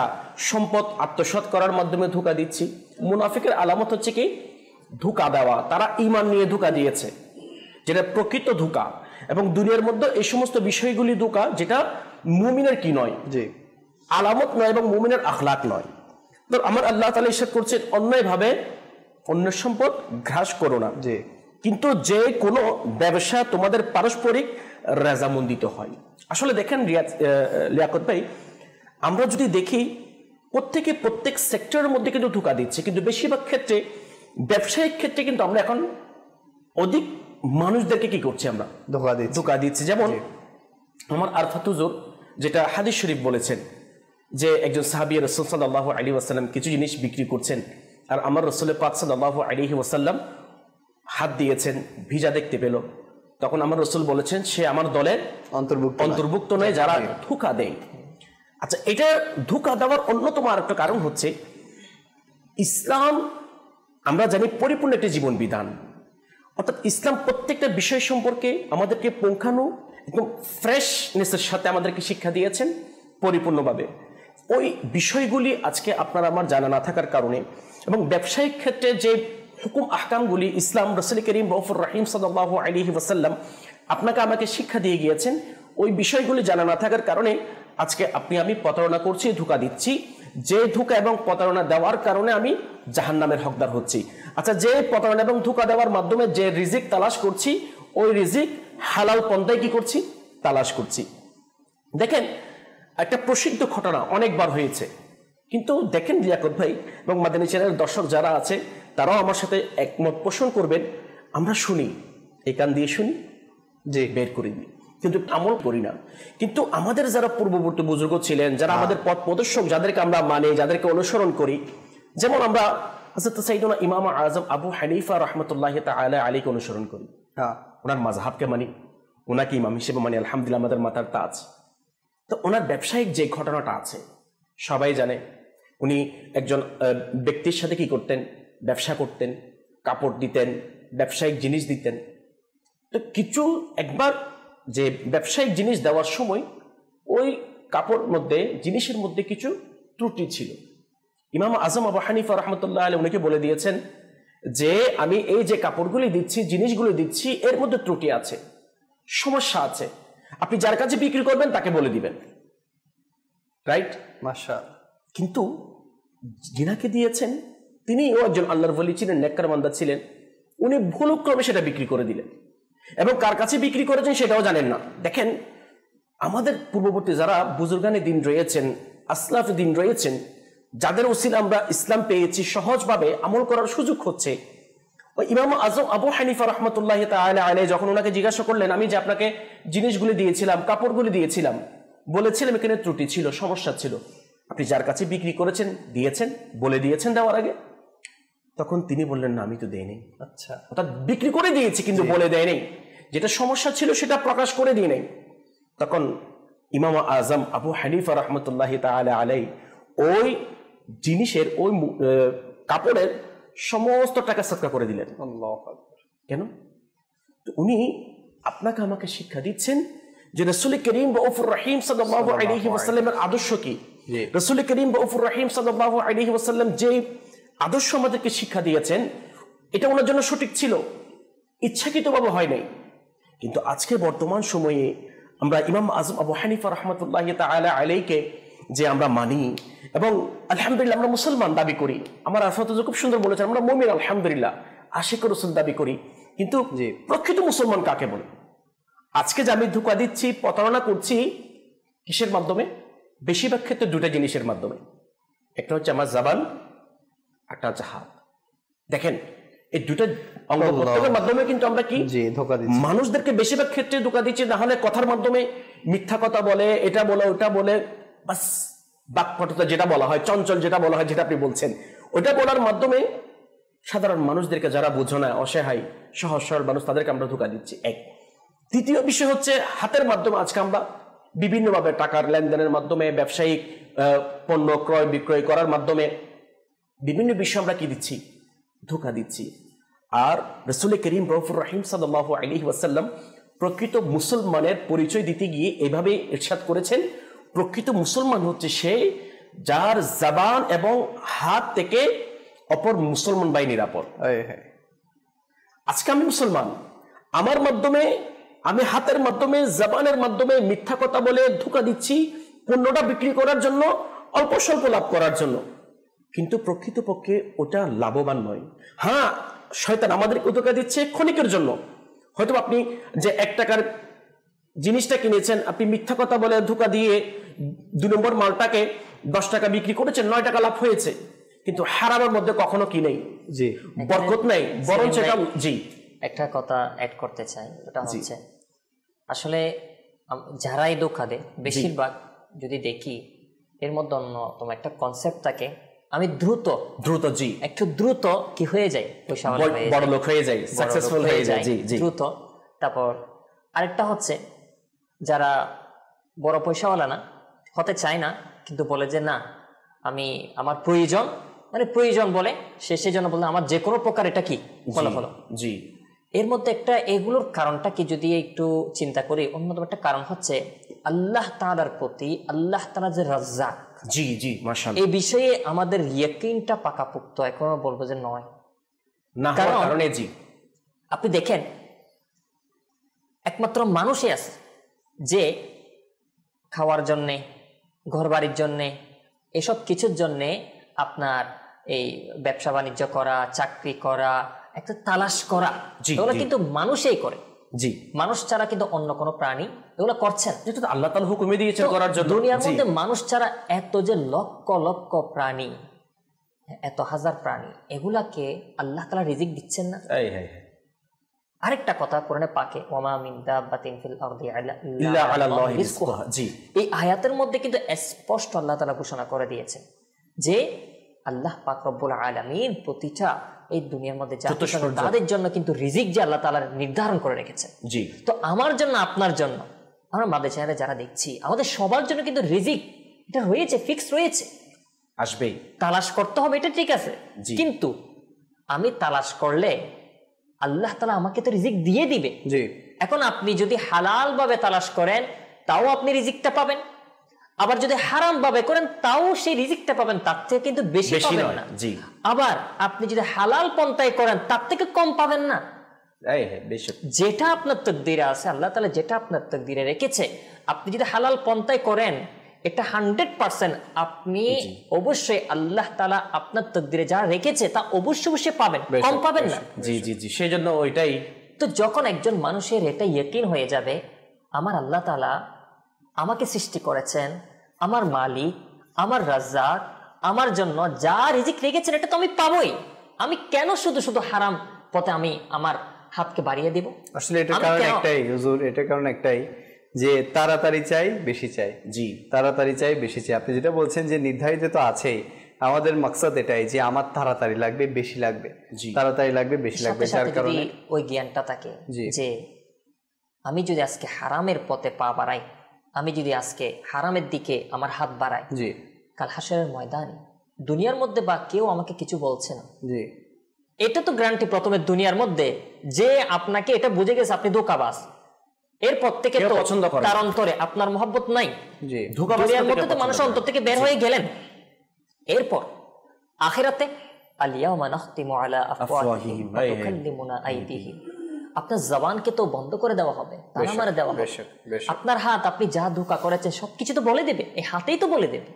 সম্পদ আত্মসাৎ করার মাধ্যমে ধোঁকা দিচ্ছি। মুনাফিকের আলামত হচ্ছে কি? ধোঁকা দেওয়া। তারা ঈমান নিয়ে ধোঁকা দিয়েছে, যেটা প্রকৃত ধোঁকা। এবং দুনিয়ার মধ্যে এই সমস্ত বিষয়গুলি ধোঁকা, যেটা মুমিনের কি নয়, জি, আলামত নয় এবং মুমিনের আখলাক নয়। তো আমার আল্লাহ তাআলা ইরশাদ করছেন, অন্যায়ভাবে অন্যের সম্পদ গ্রাস করো না। জি, কিন্তু যে কোনো ব্যবসা তোমাদের পারস্পরিক রেজামন্দিত হয়। আসলে দেখেন লিয়াকত ভাই, আমরা যদি দেখি প্রত্যেক সেক্টরের মধ্যে কিন্তু ধোঁকা দিচ্ছে, কিন্তু বেশিরভাগ ক্ষেত্রে ব্যবসায়িক ক্ষেত্রে কিন্তু আমরা এখন অধিক মানুষদেরকে কি করছি? আমরা ধোঁকা দিচ্ছি। যেমন আমার আরফাত হুজুর যেটা হাদিস শরীফ বলেছেন যে একজন সাহাবী রাসূল সাল্লাল্লাহু আলাইহি ওয়াসাল্লাম কিছু জিনিস বিক্রি করছেন, আর আমার রাসূল পাক সাল্লাল্লাহু আলাইহি ওয়াসাল্লাম হাত দিয়েছেন, ভিজা দেখতে পেল। তখন আমার রাসূল বলেছেন, সে আমার দলের অন্তর্ভুক্ত নয় যারা ধোঁকা দেয়। আচ্ছা, এটা ধোঁকা দেওয়ার অন্যতম আরেকটা কারণ হচ্ছে, ইসলাম আমরা জানি পরিপূর্ণ একটি জীবন বিধান, অর্থাৎ ইসলাম প্রত্যেকটা বিষয় সম্পর্কে আমাদেরকে পৌঁছানো একদম ফ্রেশনেসের সাথে আমাদেরকে শিক্ষা দিয়েছেন পরিপূর্ণভাবে। ওই বিষয়গুলি আজকে আপনার আমার জানা না থাকার কারণে, এবং ব্যবসায়িক ক্ষেত্রে যে হুকুম আহকামগুলি ইসলাম রাসূল করিম রউফুর রহিম সাল্লাল্লাহু আলাইহি ওয়াসাল্লাম আপনাকে আমাকে শিক্ষা দিয়ে গিয়েছেন, ওই বিষয়গুলি জানা না থাকার কারণে আজকে আপনি আমি প্রতারণা করছি, ধোঁকা দিচ্ছি। যে ধোঁকা এবং প্রতারণা দেওয়ার কারণে আমি জাহান্নামের হকদার হচ্ছি। আচ্ছা, যে প্রতারণা এবং ধোঁকা দেওয়ার মাধ্যমে যে রিজিক তালাশ করছি, ওই রিজিক হালাল পন্থায় কি করছি? তালাশ করছি। দেখেন, একটা প্রসিদ্ধ ঘটনা অনেকবার হয়েছে, কিন্তু দেখেন লিয়াকত ভাই এবং মাদানী চ্যানেলের দর্শক যারা আছে, তারাও আমার সাথে একমত পোষণ করবেন। আমরা শুনি, এই কান দিয়ে শুনি, যে বের করে দিই, কিন্তু আমল করি না। কিন্তু আমাদের যারা পূর্ববর্তী বুজুর্গ ছিলেন, যারা আমাদের পথ প্রদর্শক, যাদেরকে আমরা মানি, যাদেরকে অনুসরণ করি, যেমন আমরা হযরত সাইয়্যিদুনা ইমাম আযম আবু হানিফা রাহমাতুল্লাহি তাআলা আলাইহি অনুসরণ করি, ওনার মাযহাবকে মানি, ওনাকে ইমাম হিসেবে মানি, আলহামদুলিল্লাহ আমাদের মাথার তাজ। তো ওনার ব্যবসায়িক যে ঘটনাটা আছে সবাই জানে, উনি একজন ব্যক্তির সাথে কি করতেন? ব্যবসা করতেন, কাপড় দিতেন, ব্যবসায়িক জিনিস দিতেন। তো কিছু একবার যে ব্যবসায়িক জিনিস দেওয়ার সময় ওই কাপড় মধ্যে, জিনিসের মধ্যে কিছু ত্রুটি ছিল। ইমাম আজম আবু হানিফা রাহমাতুল্লাহ আলাইহি উনাকে বলে দিয়েছেন যে আমি এই যে কাপড়গুলি দিচ্ছি, জিনিসগুলো দিচ্ছি, এর মধ্যে ত্রুটি আছে, সমস্যা আছে, আপনি যার কাছে বিক্রি করবেন তাকে বলে দিবেন। রাইট? মাশাআল্লাহ। কিন্তু যিনাকে দিয়েছেন তিনিও একজন আল্লাহর ওলি ছিলেন, নেককার বান্দা ছিলেন, উনি ভুলক্রমে সেটা বিক্রি করে দিলেন, এবং কার কাছে বিক্রি করেছেন সেটাও জানেন না। দেখেন, আমাদের পূর্ববর্তী যারা বুজুর্গানে দিন রয়েছেন, আসলাফ দিন রয়েছেন, যাদের ওসিলা আমরা ইসলাম পেয়েছি, সহজভাবে আমল করার সুযোগ হচ্ছে। ওই ইমাম আজম আবু হানিফা রাহমাতুল্লাহি তাআলা আলাইহি যখন ওনাকে জিজ্ঞাসা করলেন, আমি যে আপনাকে জিনিসগুলি দিয়েছিলাম, কাপড়গুলি দিয়েছিলাম, বলেছিলাম এখানে ত্রুটি ছিল, সমস্যা ছিল, আপনি যার কাছে বিক্রি করেছেন, দিয়েছেন, বলে দিয়েছেন দেওয়ার আগে? তখন তিনি বললেন, না আমি তো দেইনি। আচ্ছা, অর্থাৎ বিক্রি করে দিয়েছি কিন্তু বলে দেয় নেই, যেটা সমস্যা ছিল সেটা প্রকাশ করে দিয়ে নেই। তখন ইমাম আজম আবু হানিফা রাহমাতুল্লাহি তাআলা আলাইহি ওই জিনিসের ওই কাপড়ের সমস্ত টাকা সদকা করে দিলেন। কেন? তো উনি আপনাকে আমাকে শিক্ষা দিচ্ছেন যে রাসূল করিম রাউফুর রহিম সাল্লাল্লাহু আলাইহি ওয়াসাল্লামের আদর্শ কি। রাসূল করিম রাউফুর রহিম সাল্লাল্লাহু আলাইহি ওয়াসাল্লাম যে আদর্শ আমাদেরকে শিক্ষা দিয়েছেন, এটা ওনার জন্য সঠিক ছিল, ইচ্ছাকৃতভাবে হয় নাই। কিন্তু আজকে বর্তমান সময়ে আমরা ইমাম আজম আবু হানিফা রাহমাতুল্লাহি তাআলা আলাইহিকে যে আমরা মানি এবং আলহামদুলিল্লাহ আমরা মুসলমান দাবি করি, আমার আফাত খুব সুন্দর বলেছেন, আমরা মুমিন আলহামদুলিল্লাহ, আশিক রাসূল দাবি করি, কিন্তু প্রকৃত মুসলমান কাকে বলে? আজকে যে আমি ধোঁকা দিচ্ছি, প্রতারণা করছি, কিসের মাধ্যমে? বেশিরভাগ ক্ষেত্রে দুটা জিনিসের মাধ্যমে। একটা হচ্ছে আমার জবান, একটা হচ্ছে হাত। দেখেন এই দুটা অঙ্গ প্রত্যঙ্গের মাধ্যমে কিন্তু আমরা কি ধোঁকা দিচ্ছি, মানুষদেরকে বেশিরভাগ ক্ষেত্রে ধোঁকা দিচ্ছি। না হলে কথার মাধ্যমে মিথ্যা কথা বলে, এটা বলে ওটা বলে, বাস বাকপটুতা যেটা বলা হয়, চঞ্চল যেটা বলা হয়, যেটা আপনি বলছেন, ওইটা বলার মাধ্যমে সাধারণ মানুষদেরকে, যারা বোঝো না, অসহায় সহজ সরল মানুষ, তাদেরকে আমরা ধোঁকা দিচ্ছি। এক। দ্বিতীয় বিষয় হচ্ছে হাতের মাধ্যমে আজকে আমরা বিভিন্নভাবে টাকার লেনদেনের মাধ্যমে, ব্যবসায়িক পণ্য ক্রয় বিক্রয় করার মাধ্যমে বিভিন্ন বিষয় আমরা কি দিচ্ছি? ধোঁকা দিচ্ছি। আর রাসূল করিম রাউফুর রহিম সাল্লাল্লাহু আলাইহি ওয়াসাল্লাম প্রকৃত মুসলমানের পরিচয় দিতে গিয়ে এভাবে ইরশাদ করেছেন, প্রকৃত মুসলমান হচ্ছে সে যার জবান এবং হাত থেকে অপর মুসলমান ভাই নিরাপদ। আজকে আমি মুসলমান, আমার মাধ্যমে, আমি হাতের মাধ্যমে, জবানের মাধ্যমে মিথ্যা কথা বলে ধোঁকা দিচ্ছি পণ্যটা বিক্রি করার জন্য, অল্প স্বল্প লাভ করার জন্য, কিন্তু প্রকৃতপক্ষে ওটা লাভবান নয়। হ্যাঁ, শয়তান আমাদেরকে ধোঁকা দিচ্ছে ক্ষণিকের জন্য। হয়তো আপনি যে 1 টাকার জিনিসটা কিনেছেন, আপনি মিথ্যা কথা বলে ধোঁকা দিয়ে 2 নম্বর মালটাকে 10 টাকা বিক্রি করেছেন, 9 টাকা লাভ হয়েছে, কিন্তু হারামের মধ্যে কখনো কি নেই, জি বরকত নেই, বরং সেটা জি। একটা কথা অ্যাড করতে চাই, ওটা হচ্ছে আসলে যারাই ধোঁকা দেয় বেশিরভাগ যদি দেখি এর মধ্যে অন্যতম একটা কনসেপ্ট থাকে, আমি দ্রুত জি একটু দ্রুত কি হয়ে যায়, পয়সা বড় লোক হয়ে যায়, সাকসেসফুল হয়ে যায়, জি জি দ্রুত। তারপর আরেকটা হচ্ছে যারা বড় পয়সাওয়ালা না, হতে চায় না, কিন্তু বলে যে না আমি আমার প্রয়োজন, মানে প্রয়োজন বলে সে সেজন্য বলে আমার যে কোনো প্রকার এটা কি ফলাফল জি। এর মধ্যে একটা এগুলোর কারণটা কি যদি একটু চিন্তা করি, অন্যতম একটা কারণ হচ্ছে আল্লাহ তাআলার প্রতি, আল্লাহ তাআলা যে রাজ্জাক, জি জি মাশাআল্লাহ, এই বিষয়ে আমাদের ইয়াকিনটা পাকাপোক্ত এখনো বলবো যে নয়। না হওয়ার কারণে জি আপনি দেখেন একমাত্র মানুষই আছে যে খাওয়ার জন্যে, ঘর বাড়ির জন্যে, এসব কিছুর জন্যে আপনার এই ব্যবসা বাণিজ্য করা, চাকরি করা, একটা তালাশ করা, এগুলো কিন্তু মানুষই করে। জি, মানুষ ছাড়া কিন্তু অন্য কোনো প্রাণী এগুলো করছেন, যেটা আল্লাহ তাআলা হুকুমে দিয়েছেন করার জন্য। দুনিয়ার মধ্যে মানুষ ছাড়া এত যে লক্ষ লক্ষ প্রাণী, এত হাজার প্রাণী, এগুলাকে আল্লাহ তাআলা রিজিক দিচ্ছেন না? আরেকটা কথা কোরআনে পাকে, ওয়ামা মিন দাব্বাতিন ফিল আরদি ইল্লা আলাল্লাহি রিজকুহা, জি, এই আয়াতের মধ্যে কিন্তু স্পষ্ট আল্লাহ তাআলা ঘোষণা করে দিয়েছেন যে আল্লাহ পাক রব্বুল আলামিন প্রতিটা এই দুনিয়ার মধ্যে তাদের জন্য কিন্তু রিজিক যে আল্লাহ তাআলা নির্ধারণ করে রেখেছেন। জি, তো আমার জন্য, আপনার জন্য, আমরা মাদে চ্যানেলে যারা দেখছি, আমাদের সবার জন্য কিন্তু রিজিক এটা রয়েছে, ফিক্স রয়েছে, আসবেই, তালাশ করতে হবে, এটা ঠিক আছে। কিন্তু আমি তালাশ করলে আল্লাহ তাআলা আমাকে তো রিজিক দিয়ে দিবে। জি, এখন আপনি যদি হালাল ভাবে তালাশ করেন তাও আপনি রিজিকটা পাবেন, আবার যদি হারাম ভাবে করেন তাও সেই রিজিকটা পাবেন, তার থেকে কিন্তু বেশি পাবেন না। জি, আবার আপনি যদি হালাল পন্থায় করেন তার থেকে কম পাবেন না। যেটা আপনার তাকদীরে আছে, আল্লাহ তাআলা যেটা আপনার তাকদীরে রেখেছে, আপনি যদি হালাল পন্থায় করেন এটা 100% আপনি অবশ্যই আল্লাহ তাআলা আপনার তাকদীরে যা রেখেছে তা অবশ্যই পাবেন, কম পাবেন না। জি জি জি, সেজন্য ওইটাই তো যখন একজন মানুষের এটা ইয়াকিন হয়ে যাবে, আমার আল্লাহ তাআলা আমাকে সৃষ্টি করেছেন, আমার মালিক, আমার রাজ্জাক, আমার জন্য যা রিজিক রেখেছেন এটা তো আমি পাবোই, আমি কেন শুধু শুধু হারাম পথে আমি আমার হাতকে বাড়িয়ে দেব? আসলে এটার কারণ একটাই হুজুর, এটার কারণ একটাই যে তাড়াতাড়ি চাই বেশি চাই। জি, তাড়াতাড়ি চাই বেশি চাই। আপনি যেটা বলছেন যে নির্ধারিত তো আছেই, আমাদের মাকসাদ এটাই যে আমার তাড়াতাড়ি লাগবে, বেশি লাগবে, তাড়াতাড়ি লাগবে, বেশি লাগবে। যার কারণে ওই জ্ঞানটা থাকে যে আমি যদি আজকে হারামের পথে পা বাড়াই, আমি যদি আজকে হারামের দিকে আমার হাত বাড়াই, কাল হাসরের ময়দানে দুনিয়ার মধ্যে বা কেউ আমাকে কিছু বলছে না, জি এটা তো গ্যারান্টি প্রথমে দুনিয়ার মধ্যে যে আপনাকে এটা বুঝে গেছে আপনি ধোঁকাবাজ, এরপর থেকে কেউ তো পছন্দ করে না। তার অন্তরে আপনার মহব্বত নাই। জি ধোঁকাবাজ দুনিয়ার থেকে মধ্যে তো পছন্দ মানুষ করে না। অন্তর থেকে বের হয়ে গেলেন। এরপর আখিরাতে আল-ইয়াওমা নাখতিমু আলা আফওয়াহিহিম ওয়া তুকাল্লিমুনা আইদিহিম, আপনার জবানকে তো বন্ধ করে দেওয়া হবে, তালা মারে দেওয়া হবে। বেশক বেশক আপনার হাত, আপনি যা ধোঁকা করেছেন সবকিছু তো বলে দেবে, এই হাতেই তো বলে দেবে,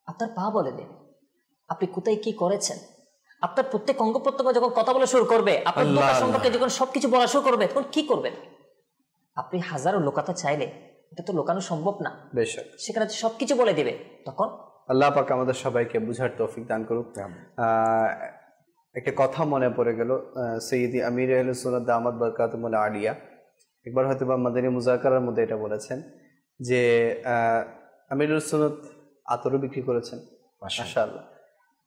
আপনার পা বলে দেবে আপনি কোথায় কি করেছেন। আপনার প্রত্যেক অঙ্গ প্রত্যঙ্গ যখন কথা বলা শুরু করবে, আপনার আল্লাহ ধোঁকা আল্লাহ। সম্পর্কে যখন সবকিছু বলা শুরু করবে, তখন কি করবেন? আপনি হাজারো লোকাতে চাইলে এটা তো লোকানো সম্ভব না, বেশক। সেখানে তো সবকিছু বলে দিবে। তখন আল্লাহ পাক আমাদের সবাইকে বুঝার তৌফিক দান করুক। একটা কথা মনে পড়ে গেল, সৈয়দি আমির আহলে সুন্নাত দামাত বরকাতুহুল আলিয়া একবার হয়তো বা মাদানী মুজাকারার মধ্যে এটা বলেছেন যে আমির আহলে সুন্নাত আতরও বিক্রি করেছেন, মাশাআল্লাহ।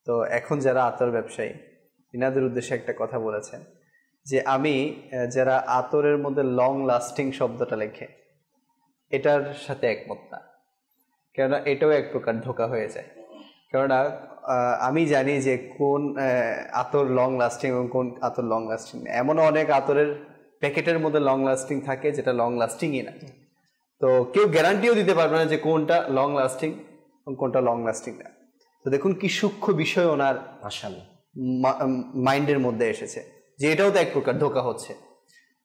তো এখন যারা আতর ব্যবসায়ী, ইনাদের উদ্দেশ্যে একটা কথা বলেছেন যে আমি যারা আতরের মধ্যে লং লাস্টিং শব্দটা লেখে এটার সাথে একমত না, কেননা এটাও এক প্রকার ধোঁকা হয়ে যায়। কেননা আমি জানি যে কোন আতর লং লাস্টিং এবং কোন আতর লং লাস্টিং না। এমনও অনেক আতরের প্যাকেটের মধ্যে লং লাস্টিং থাকে যেটা লং লাস্টিংই না। তো কেউ গ্যারান্টিও দিতে পারবে না যে কোনটা লং লাস্টিং এবং কোনটা লং লাস্টিং না। তো দেখুন কি সূক্ষ্ম বিষয় ওনার মাশাআল্লাহ মাইন্ডের মধ্যে এসেছে যে এটাও তো এক প্রকার ধোঁকা হচ্ছে।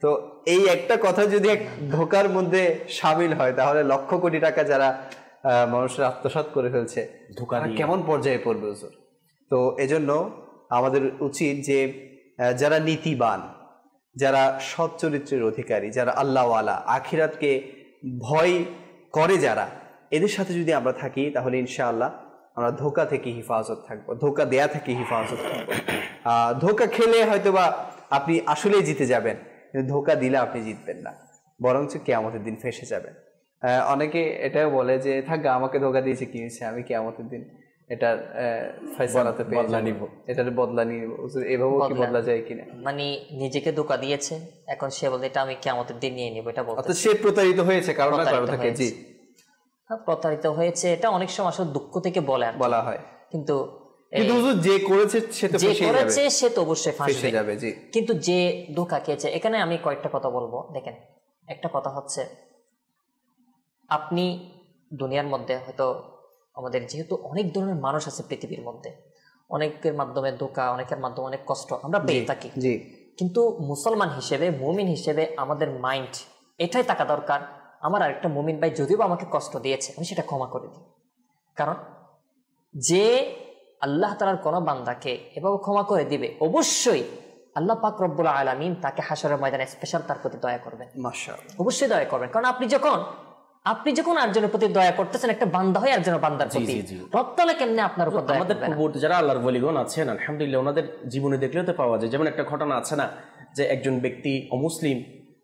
তো এই একটা কথা যদি এক ধোঁকার মধ্যে সামিল হয় তাহলে লক্ষ কোটি টাকা যারা মানুষের আত্মসাৎ করে ফেলছে ধোঁকা তারা দিয়ে। কেমন পর্যায়ে পড়বে হুজুর? তো এজন্য আমাদের উচিত যে যারা নীতিবান, যারা সৎ চরিত্রের অধিকারী, যারা আল্লাহওয়ালা, আখিরাতকে ভয় করে যারা, এদের সাথে যদি আমরা থাকি তাহলে ইনশাআল্লাহ আমরা ধোঁকা থেকে হিফাজত থাকবো, ধোঁকা দেয়া থেকে হিফাজত থাকবো। ধোঁকা খেলে হয়তোবা আপনি আসলেই জিতে যাবেন, কিন্তু ধোঁকা দিলে আপনি জিতবেন না, বরঞ্চ কিয়ামতের দিন ফেঁসে যাবেন। অনেকে এটাও বলে যে থাক আমাকে ধোঁকা দিয়েছে কি হয়েছে, আমি কিয়ামতের দিন এটার ফয়সালাতে পেয়ে বদলা যাবো, নিব। এটার বদলা নিব। এভাবেও কি বদলা। বদলা যায় কিনা? মানে নিজেকে ধোঁকা দিয়েছে, এখন সে বলে এটা আমি কিয়ামতের দিন নিয়ে নিব, এটা বলতে অর্থাৎ সে প্রতারিত হয়েছে কারণ না কারণ থেকে। জি প্রতারিত হয়েছে, এটা অনেক সময় আসলে দুঃখ থেকে বলে আর কি। বলা হয়, কিন্তু কিন্তু হুজুর যে করেছে সে তো যে ফেঁসে যাবে, করেছে সে তো অবশ্যই ফেঁসে ফাঁসবে। যাবে। জি কিন্তু যে ধোঁকা খেয়েছে, এখানে আমি কয়েকটা কথা বলবো। দেখেন, একটা কথা হচ্ছে আপনি দুনিয়ার মধ্যে হয়তো আমাদের যেহেতু অনেক ধরনের মানুষ আছে পৃথিবীর মধ্যে, অনেকের মাধ্যমে ধোঁকা, অনেকের মাধ্যমে অনেক কষ্ট আমরা পেয়ে থাকি। জি কিন্তু মুসলমান হিসেবে, মুমিন হিসেবে আমাদের মাইন্ড এটাই থাকা দরকার, আমার আরেকটা মুমিন ভাই যদিও বা আমাকে কষ্ট দিয়েছে আমি সেটা ক্ষমা করে দিই। কারণ যে আল্লাহ তাআলার কোনো বান্দাকে এভাবে ক্ষমা করে দিবে, অবশ্যই আল্লাহ পাক রব্বুল আলামিন তাকে হাশরের ময়দানে স্পেশাল তার প্রতি দয়া করবেন, মাশাআল্লাহ। অবশ্যই দয়া করবেন। কারণ আপনি যখন আরেকজনের প্রতি দয়া করতেছেন, একটা বান্দা হয়ে আরেকজনের বান্দার প্রতি, জি। রব তাআলা কেমনে আপনার উপর দয়া আমাদের করবেন না? পূর্ববর্তী যারা আল্লাহর ওলিগণ আছেন আলহামদুলিল্লাহ, ওনাদের জীবনে দেখলেও তো পাওয়া যায়। যেমন একটা ঘটনা আছে না, যে একজন ব্যক্তি অমুসলিম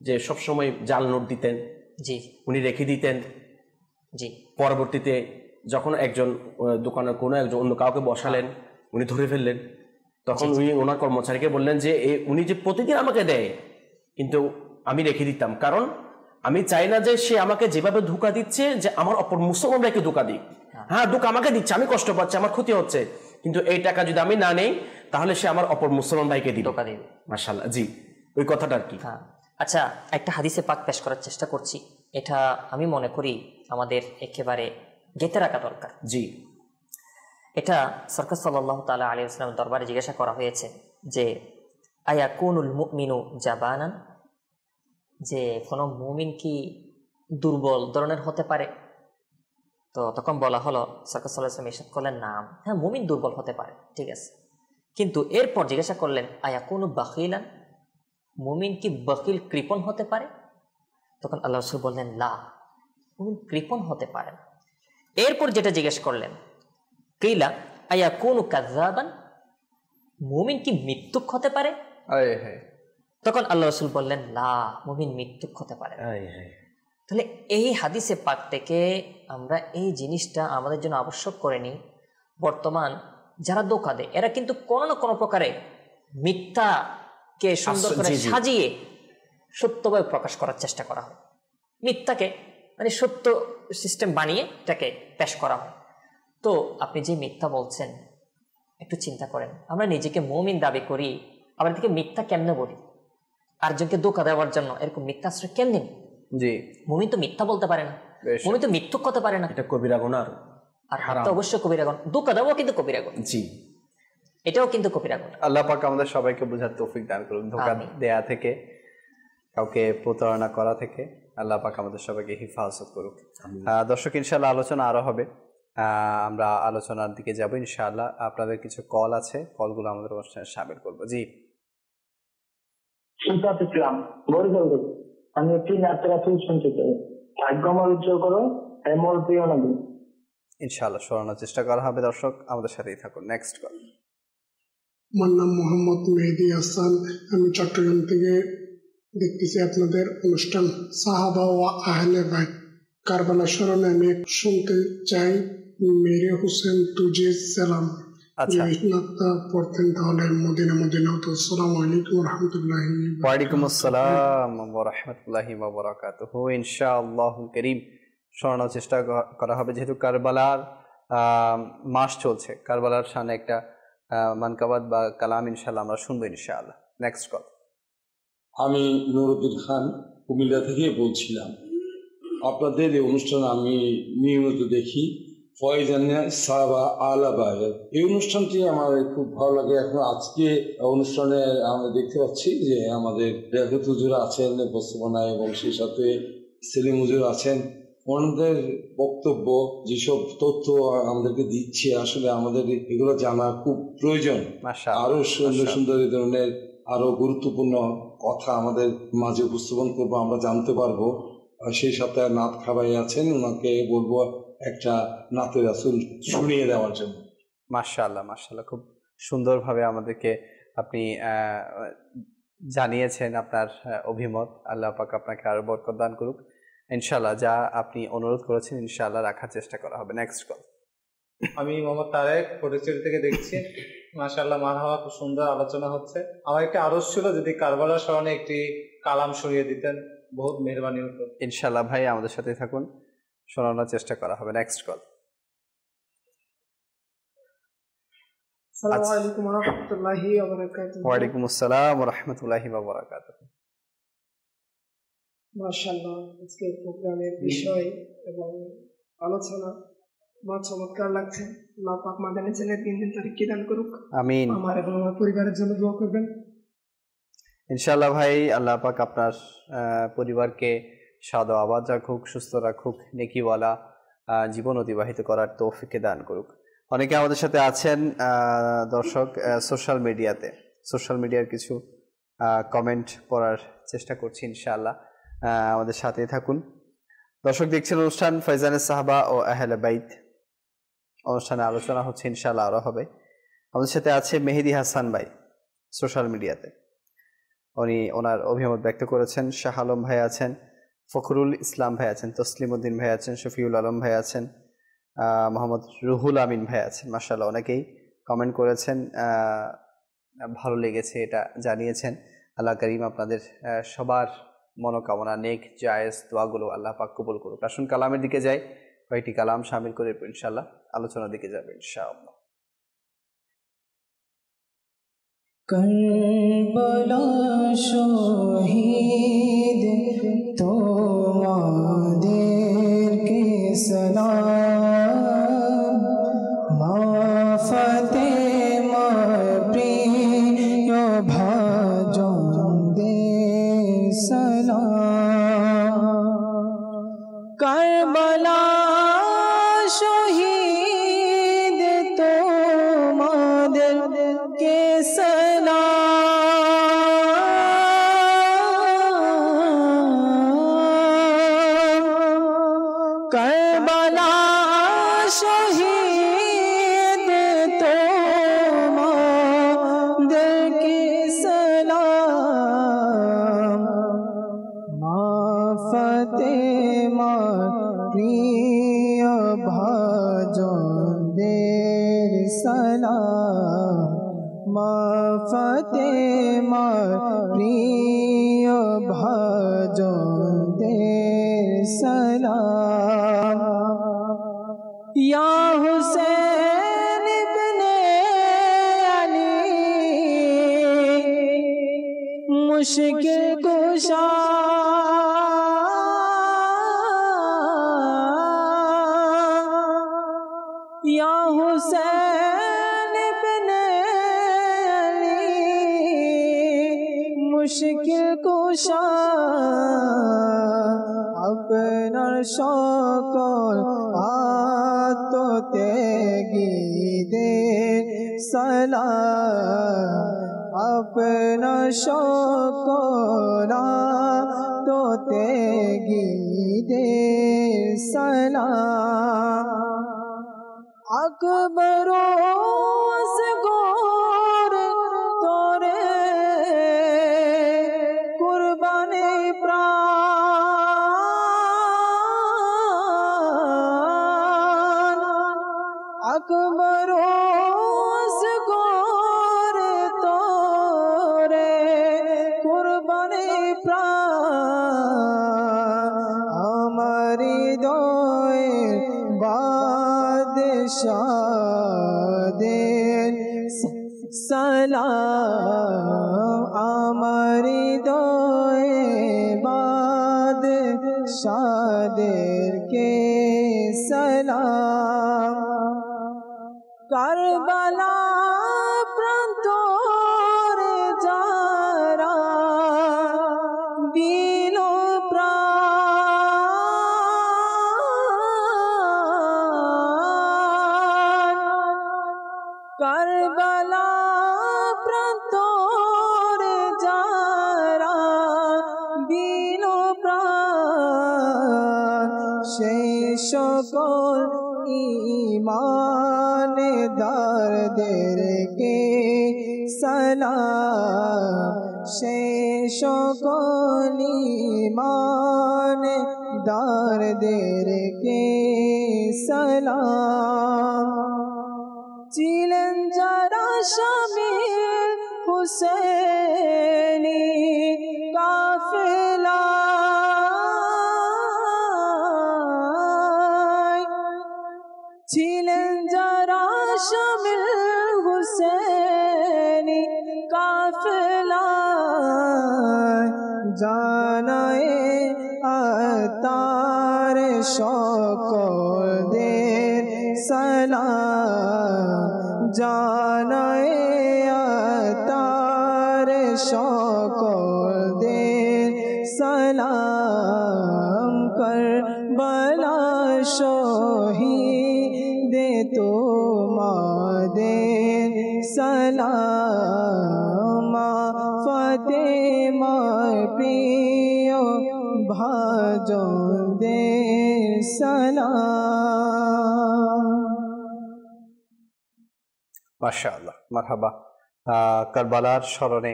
যে সবসময় জাল নোট দিতেন, জি উনি রেখে দিতেন। জি পরবর্তীতে যখন একজন দোকানের কোনো একজন অন্য কাউকে বসালেন, উনি ধরে ফেললেন, তখন উনি ওনার কর্মচারীকে বললেন যে উনি যে প্রতিদিন আমাকে দেয়, কিন্তু আমি রেখে দিতাম, কারণ আমি চাই না যে সে আমাকে যেভাবে ধোঁকা দিচ্ছে যে আমার অপর মুসলমানকে ধোঁকা দিক। হ্যাঁ, ধোঁকা আমাকে দিচ্ছে, আমি কষ্ট পাচ্ছি, আমার ক্ষতি হচ্ছে, কিন্তু এই টাকা যদি আমি না নেই তাহলে সে আমার অপর মুসলমান ভাইকে দিবে, ধোঁকা দিবে। মাশাআল্লাহ। জি, ওই কথাটা আর কি। হ্যাঁ, আচ্ছা, একটা হাদিসে পাক পেশ করার চেষ্টা করছি, এটা আমি মনে করি আমাদের একেবারে গেঁথে রাখা দরকার। জি, এটা সরকার সাল্লাল্লাহু তাআলা আলাইহি ওয়াসাল্লামের দরবারে জিজ্ঞাসা করা হয়েছে যে আয়াকুনুল মুমিনু জাবানান, যে কোনো মুমিন কি দুর্বল ধরনের হতে পারে? তো তখন বলা হলো, সরকার সাল্লাল্লাহু আলাইহি ওয়াসাল্লাম ইরশাদ করলেন, নাম, হ্যাঁ মুমিন দুর্বল হতে পারে, ঠিক আছে। কিন্তু এরপর জিজ্ঞাসা করলেন আয়াকুনু বাখিলান, মুমিন কি বখিল কৃপণ হতে পারে? তখন আল্লাহ রাসূল বললেন, লা, মুমিন কৃপণ হতে পারে না। এরপর যেটা জিজ্ঞেস করলেন, কিলা আয়াকুনু কাযাবান, মুমিন কি মিথ্যুক হতে পারে? আয় হায়, তখন আল্লাহ রাসূল বললেন, লা, মুমিন মিথ্যুক হতে পারে না। তাহলে এই হাদিসে পাক থেকে আমরা এই জিনিসটা আমাদের জন্য আবশ্যক করে নিই। বর্তমান যারা ধোঁকা দেয় এরা কিন্তু কোনো না কোনো প্রকারে মিথ্যাকে সুন্দর করে সাজিয়ে সত্যভাবে প্রকাশ করার চেষ্টা করা হয়। মিথ্যাকে মানে সত্য সিস্টেম বানিয়ে এটাকে পেশ করা হয়। তো আপনি যে মিথ্যা বলছেন একটু চিন্তা করেন, আমরা নিজেকে মুমিন দাবি করি, আবার এদিকে মিথ্যা কেমনে বলি, আরেকজনকে ধোঁকা দেওয়ার জন্য এরকম মিথ্যা আশ্রয় কেমনে? জি, মুমিন তো মিথ্যা বলতে পারে না, মুমিন তো মিথ্যুক হতে পারে না। এটা কবিরা গুনাহ আর তো অবশ্যই কবিরা গুনাহ, ধোঁকা দেওয়া কিন্তু কবিরা গুনাহ। জি, এটাও কিন্তু কবিরা গুনাহ। আল্লাহ পাক আমাদের সবাইকে বোঝার তৌফিক দান করুন, ধোঁকা দেয়া থেকে, কাউকে প্রতারণা করা থেকে আল্লাহ পাক আমাদের সবাইকে হেফাজত করুক। দর্শক, ইনশাআল্লাহ আলোচনা আরো হবে, আমরা আলোচনার দিকে যাব ইনশাআল্লাহ। আপনাদের কিছু কল আছে, কলগুলো আমাদের অনুষ্ঠানে শামিল করবো। জি, ইসলাম আমি একটি নাট্যরাত্রি শুনতে চাই, ভাগ্য আমার উজ্জ্বল করো, এমন প্রিয় নবী। ইনশাআল্লাহ শোনানোর চেষ্টা করা হবে। দর্শক আমাদের সাথেই থাকুন। Next call. আমার নাম মোহাম্মদ মেহেদি হাসান, আমি চট্টগ্রাম থেকে দেখতেছি আপনাদের অনুষ্ঠান সাহাবা ও আহলে বাইত কারবালা স্মরণে আমি শুনতে চাই মেরে হোসেন তুজে সালাম। আচ্ছা, পড়তেন তাহলে মদিনা মদিনা হতো। আসসালামু আলাইকুম ওয়া রাহমাতুল্লাহি। ওয়ালাইকুম আসসালাম ওয়া রাহমাতুল্লাহি ওয়া বারাকাতুহু। ইনশাআল্লাহুল কারীম শোনানোর চেষ্টা করা হবে, যেহেতু কারবালার মাস চলছে, কারবালার শানে একটা মানকাবাত বা কালাম ইনশাআল্লাহ আমরা শুনবো ইনশাআল্লাহ। Next call. আমি নুরুদ্দিন খান কুমিল্লা থেকে বলছিলাম। আপনাদের এই অনুষ্ঠান আমি নিয়মিত দেখি, ফয়জানিয়া সাহাবা আলাবায়। এই অনুষ্ঠানটি আমার খুব ভালো লাগে। এখন আজকে অনুষ্ঠানে আমরা দেখতে পাচ্ছি যে আমাদের রেখত হুজুর আছেন উপস্থাপনায় এবং সেই সাথে সেলিম হুজুর আছেন। ওনাদের বক্তব্য যেসব তথ্য আমাদেরকে দিচ্ছে, আসলে আমাদের এগুলো জানা খুব প্রয়োজন। আরো সুন্দর সুন্দর এই ধরনের আরো গুরুত্বপূর্ণ কথা আমাদের মাঝে উপস্থাপন করবো, আমরা জানতে পারবো। সেই সাথে নাত খাবাই আছেন, ওনাকে বলবো একটা নাতে রাসূল শুনিয়ে দেওয়ার জন্য। মাশাআল্লাহ, মাশাআল্লাহ, খুব সুন্দরভাবে আমাদেরকে আপনি জানিয়েছেন আপনার অভিমত। আল্লাহ পাক আপনাকে আরো বরকত দান করুক ইনশাআল্লাহ। যা আপনি অনুরোধ করেছেন ইনশাআল্লাহ রাখার চেষ্টা করা হবে। Next call. আমি মোহাম্মদ তারেক ফটিকছড়ি থেকে দেখছি। মাশাআল্লাহ, মারহাবা, খুব সুন্দর আলোচনা হচ্ছে। আমার একটা আরজ ছিল, যদি কারবালার স্মরণে একটি কালাম শুনিয়ে দিতেন, বহুত মেহরবানি হতো। ইনশাআল্লাহ ভাই, আমাদের সাথে থাকুন, শোনানোর চেষ্টা করা হবে। Next call. আসসালামু আলাইকুম ওয়া রাহমাতুল্লাহি ওয়া বারাকাতুহু। ওয়া আলাইকুম আসসালাম ওয়া রাহমাতুল্লাহি ওয়া বারাকাতুহু। মাশাআল্লাহ, আজকের প্রোগ্রামের বিষয় এবং আলোচনা আমার চমৎকার লাগছে। আল্লাহ পাক মাদানী চ্যানেল 3 দিন তারিখ দান করুক। আমিন। আমার এবং আমার পরিবারের জন্য দোয়া করবেন ইনশাআল্লাহ ভাই। আল্লাহ পাক আপনার পরিবারকে সাদ ও আবাদ রাখুক, সুস্থ রাখুক, নেকিওয়ালা জীবন অতিবাহিত করার তৌফিক দান করুক। অনেকে আমাদের সাথে আছেন দর্শক সোশ্যাল মিডিয়ার কিছু কমেন্ট পড়ার চেষ্টা করছি ইনশাআল্লাহ। আমাদের সাথে থাকুন। দর্শক দেখছেন অনুষ্ঠান ফয়জানে সাহাবা ও আহলে বাইত। অনুষ্ঠানে আলোচনা হচ্ছে, ইনশাআল্লাহ আরো হবে। আমাদের সাথে আছে মেহেদি হাসান ভাই সোশ্যাল মিডিয়াতে, উনি ওনার অভিমত ব্যক্ত করেছেন। শাহ আলম ভাই আছেন, ফখরুল ইসলাম ভাই আছেন, তসলিম উদ্দিন ভাই আছেন, শফিউল আলম ভাই আছেন, মোহাম্মদ রুহুল আমিন ভাই আছেন। মাশাআল্লাহ, অনেকেই কমেন্ট করেছেন, ভালো লেগেছে এটা জানিয়েছেন। আল্লাহ করিম আপনাদের সবার মনোকামনা, নেক জায়েজ দোয়াগুলো আল্লাহ পাক কবুল করুক। আসুন কালামের দিকে যাই, কয়েকটি কালাম শামিল করে ইনশাআল্লাহ আলোচনার দিকে যাবে ইনশাআল্লাহ। কারবালা শহীদ তোমাদেরকে সালাম, মা ফাতেমা প্রিয় ভাজনদের সালাম। কারবালা শহীদ তোমাদেরকে কারবালা শহীদ তোমাদেরকে সালাম, মা ফাতেমা প্রিয় ভাজনদের সালাম, মা ফাতেমা প্রিয় ভাজনদের সালাম। ইয়া হুসেন ইবনে मुश्किल कुशा या हुसैन इब्ने अली मुश्किल कुशा अपना शौकल तो तेगी दे सलाम अपना शौकल तो तेगी दे सलाम अकबरो असगोर तोरे कुर्बानी प्राण अकबरो असगोर तोरे कुर्बानी प्राण हमारी दोए बादशाह सलाम हमारी दोए बादशाह के सलाम करबला प्रांतोर जारा दिलो करबला प्रांतोर जारा दिलो प्राण সেই সকল ঈমানদারদেরকে সালাম সেই সকল ঈমানদারদেরকে সালাম ছিলেন যারা শামিল হুসেনি কাফেলায় ছিলেন যারা শামিল হুসেনি কাফেলায় জানায় আতার সকলদের সালাম জানায় তার সকলদের সালাম করবলা শহীদে তোমাদের সালাম ফাতেমার প্রিয় ভাজনদের সালাম। মাশাআল্লাহ, মারহাবা। কারবালার স্মরণে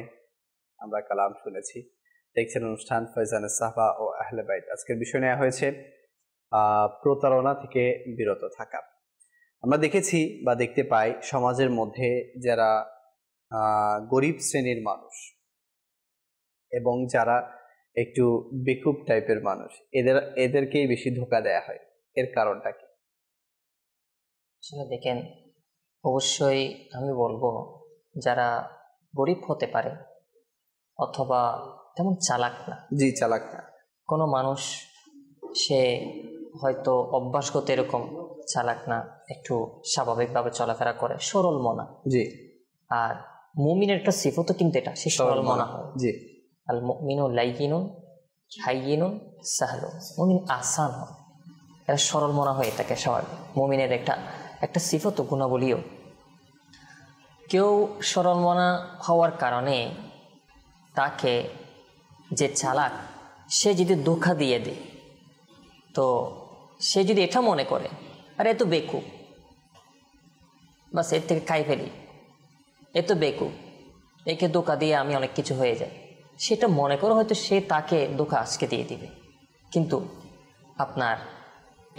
আমরা কালাম শুনেছি। দেখছেন অনুষ্ঠান ফয়জানে সাহবা ও আহলে বাইত। আজকের বিষয় নেওয়া হয়েছে প্রতারণা থেকে বিরত থাকা। আমরা দেখেছি বা দেখতে পাই সমাজের মধ্যে যারা গরিব শ্রেণীর মানুষ এবং যারা একটু বেকুব টাইপের মানুষ, এদেরকেই বেশি ধোঁকা দেয়া হয়। এর কারণটা কি? আসলে দেখেন, অবশ্যই আমি বলবো যারা গরিব হতে পারে অথবা তেমন চালাক না। জি, চালাক না। কোনো মানুষ সে হয়তো অভ্যাসগত এরকম চালাক না, একটু স্বাভাবিকভাবে চলাফেরা করে, সরল মনা। জি। আর মুমিনের একটা সিফতও কিন্তু এটা, সে সরল মনা হয়। জি। আল মুমিনু লাইয়িনুন হাইয়িনুন সাহলুন, মুমিন আসান হয়, এরা সরল মনা হয়ে থাকে স্বাভাবিক। মুমিনের একটা সিফত গুণাবলীও। কেউ সরল মনা হওয়ার কারণে তাকে যে চালাক সে যদি ধোঁকা দিয়ে দেয়, তো সে যদি এটা মনে করে আরে এ তো বেকুব, বাস এর থেকে খাই ফেলি, এ তো বেকুব, একে ধোঁকা দিয়ে আমি অনেক কিছু হয়ে যাই, সেটা মনে করে হয়তো সে তাকে ধোঁকা আজকে দিয়ে দিবে। কিন্তু আপনার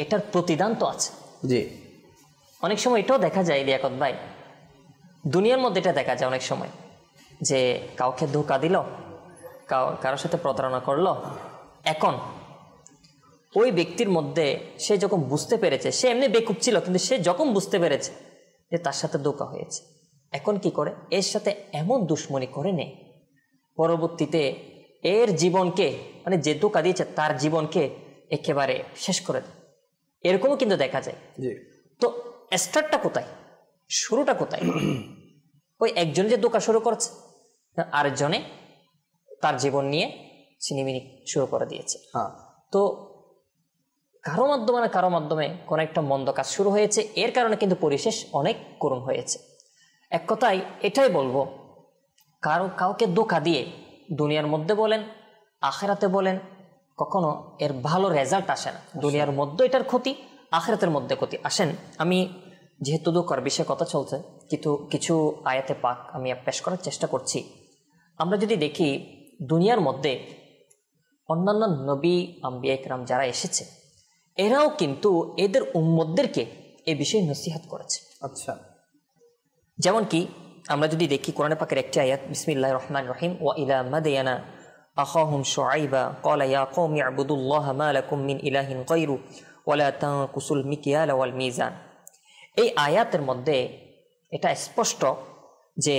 এটার প্রতিদান তো আছে। জি। অনেক সময় এটাও দেখা যায় লিয়াকত ভাই, দুনিয়ার মধ্যে এটা দেখা যায় অনেক সময় যে কাউকে ধোঁকা দিল, কারোর সাথে প্রতারণা করলো, এখন ওই ব্যক্তির মধ্যে সে যখন বুঝতে পেরেছে, সে এমনি বেকুব ছিল, কিন্তু সে যখন বুঝতে পেরেছে যে তার সাথে ধোঁকা হয়েছে, এখন কি করে, এর সাথে এমন দুশ্মনী করে নেয় পরবর্তীতে এর জীবনকে মানে যে ধোঁকা দিয়েছে তার জীবনকে একেবারে শেষ করে দেয়, এরকমও কিন্তু দেখা যায়। তো স্টার্টটা কোথায়, শুরুটা কোথায়? ওই একজন যে ধোঁকা শুরু করছে, আরেকজনে তার জীবন নিয়ে ছিনিমিনি শুরু করে দিয়েছে। তো কারো মাধ্যমে না কারো মাধ্যমে কোনো একটা মন্দ কাজ শুরু হয়েছে, এর কারণে কিন্তু পরিশেষ অনেক করুণ হয়েছে। এক কথায় এটাই বলবো, কাউকে ধোঁকা দিয়ে দুনিয়ার মধ্যে বলেন আখেরাতে বলেন কখনো এর ভালো রেজাল্ট আসে না। দুনিয়ার মধ্যে এটার ক্ষতি, আখেরাতের মধ্যে ক্ষতি। আসেন আমি যেহেতু ধোঁকার বিষয়ে কথা চলছে, কিছু আয়াতে পাক আমি পেশ করার চেষ্টা করছি। আমরা যদি দেখি দুনিয়ার মধ্যে অন্যান্য নবী আম্বিয়া ইকরাম যারা এসেছে, এরাও কিন্তু এদের উম্মতদেরকে এই বিষয়ে নসিহত করেছে। আচ্ছা, যেমন কি আমরা যদি দেখি কোরআনে পাকের একটি আয়াত, বিসমিল্লাহির রহমানির রহিম, ওয়া ইলা মাদিয়ানা আখাহুম শুআইবা ক্বালা ইয়া কওমি ইবুদুল্লাহা মা লাকুম মিন ইলাহিন গায়রু ওয়া লা তানকুসুল মিকিয়াল ওয়াল মিজান। এই আয়াতের মধ্যে এটা স্পষ্ট যে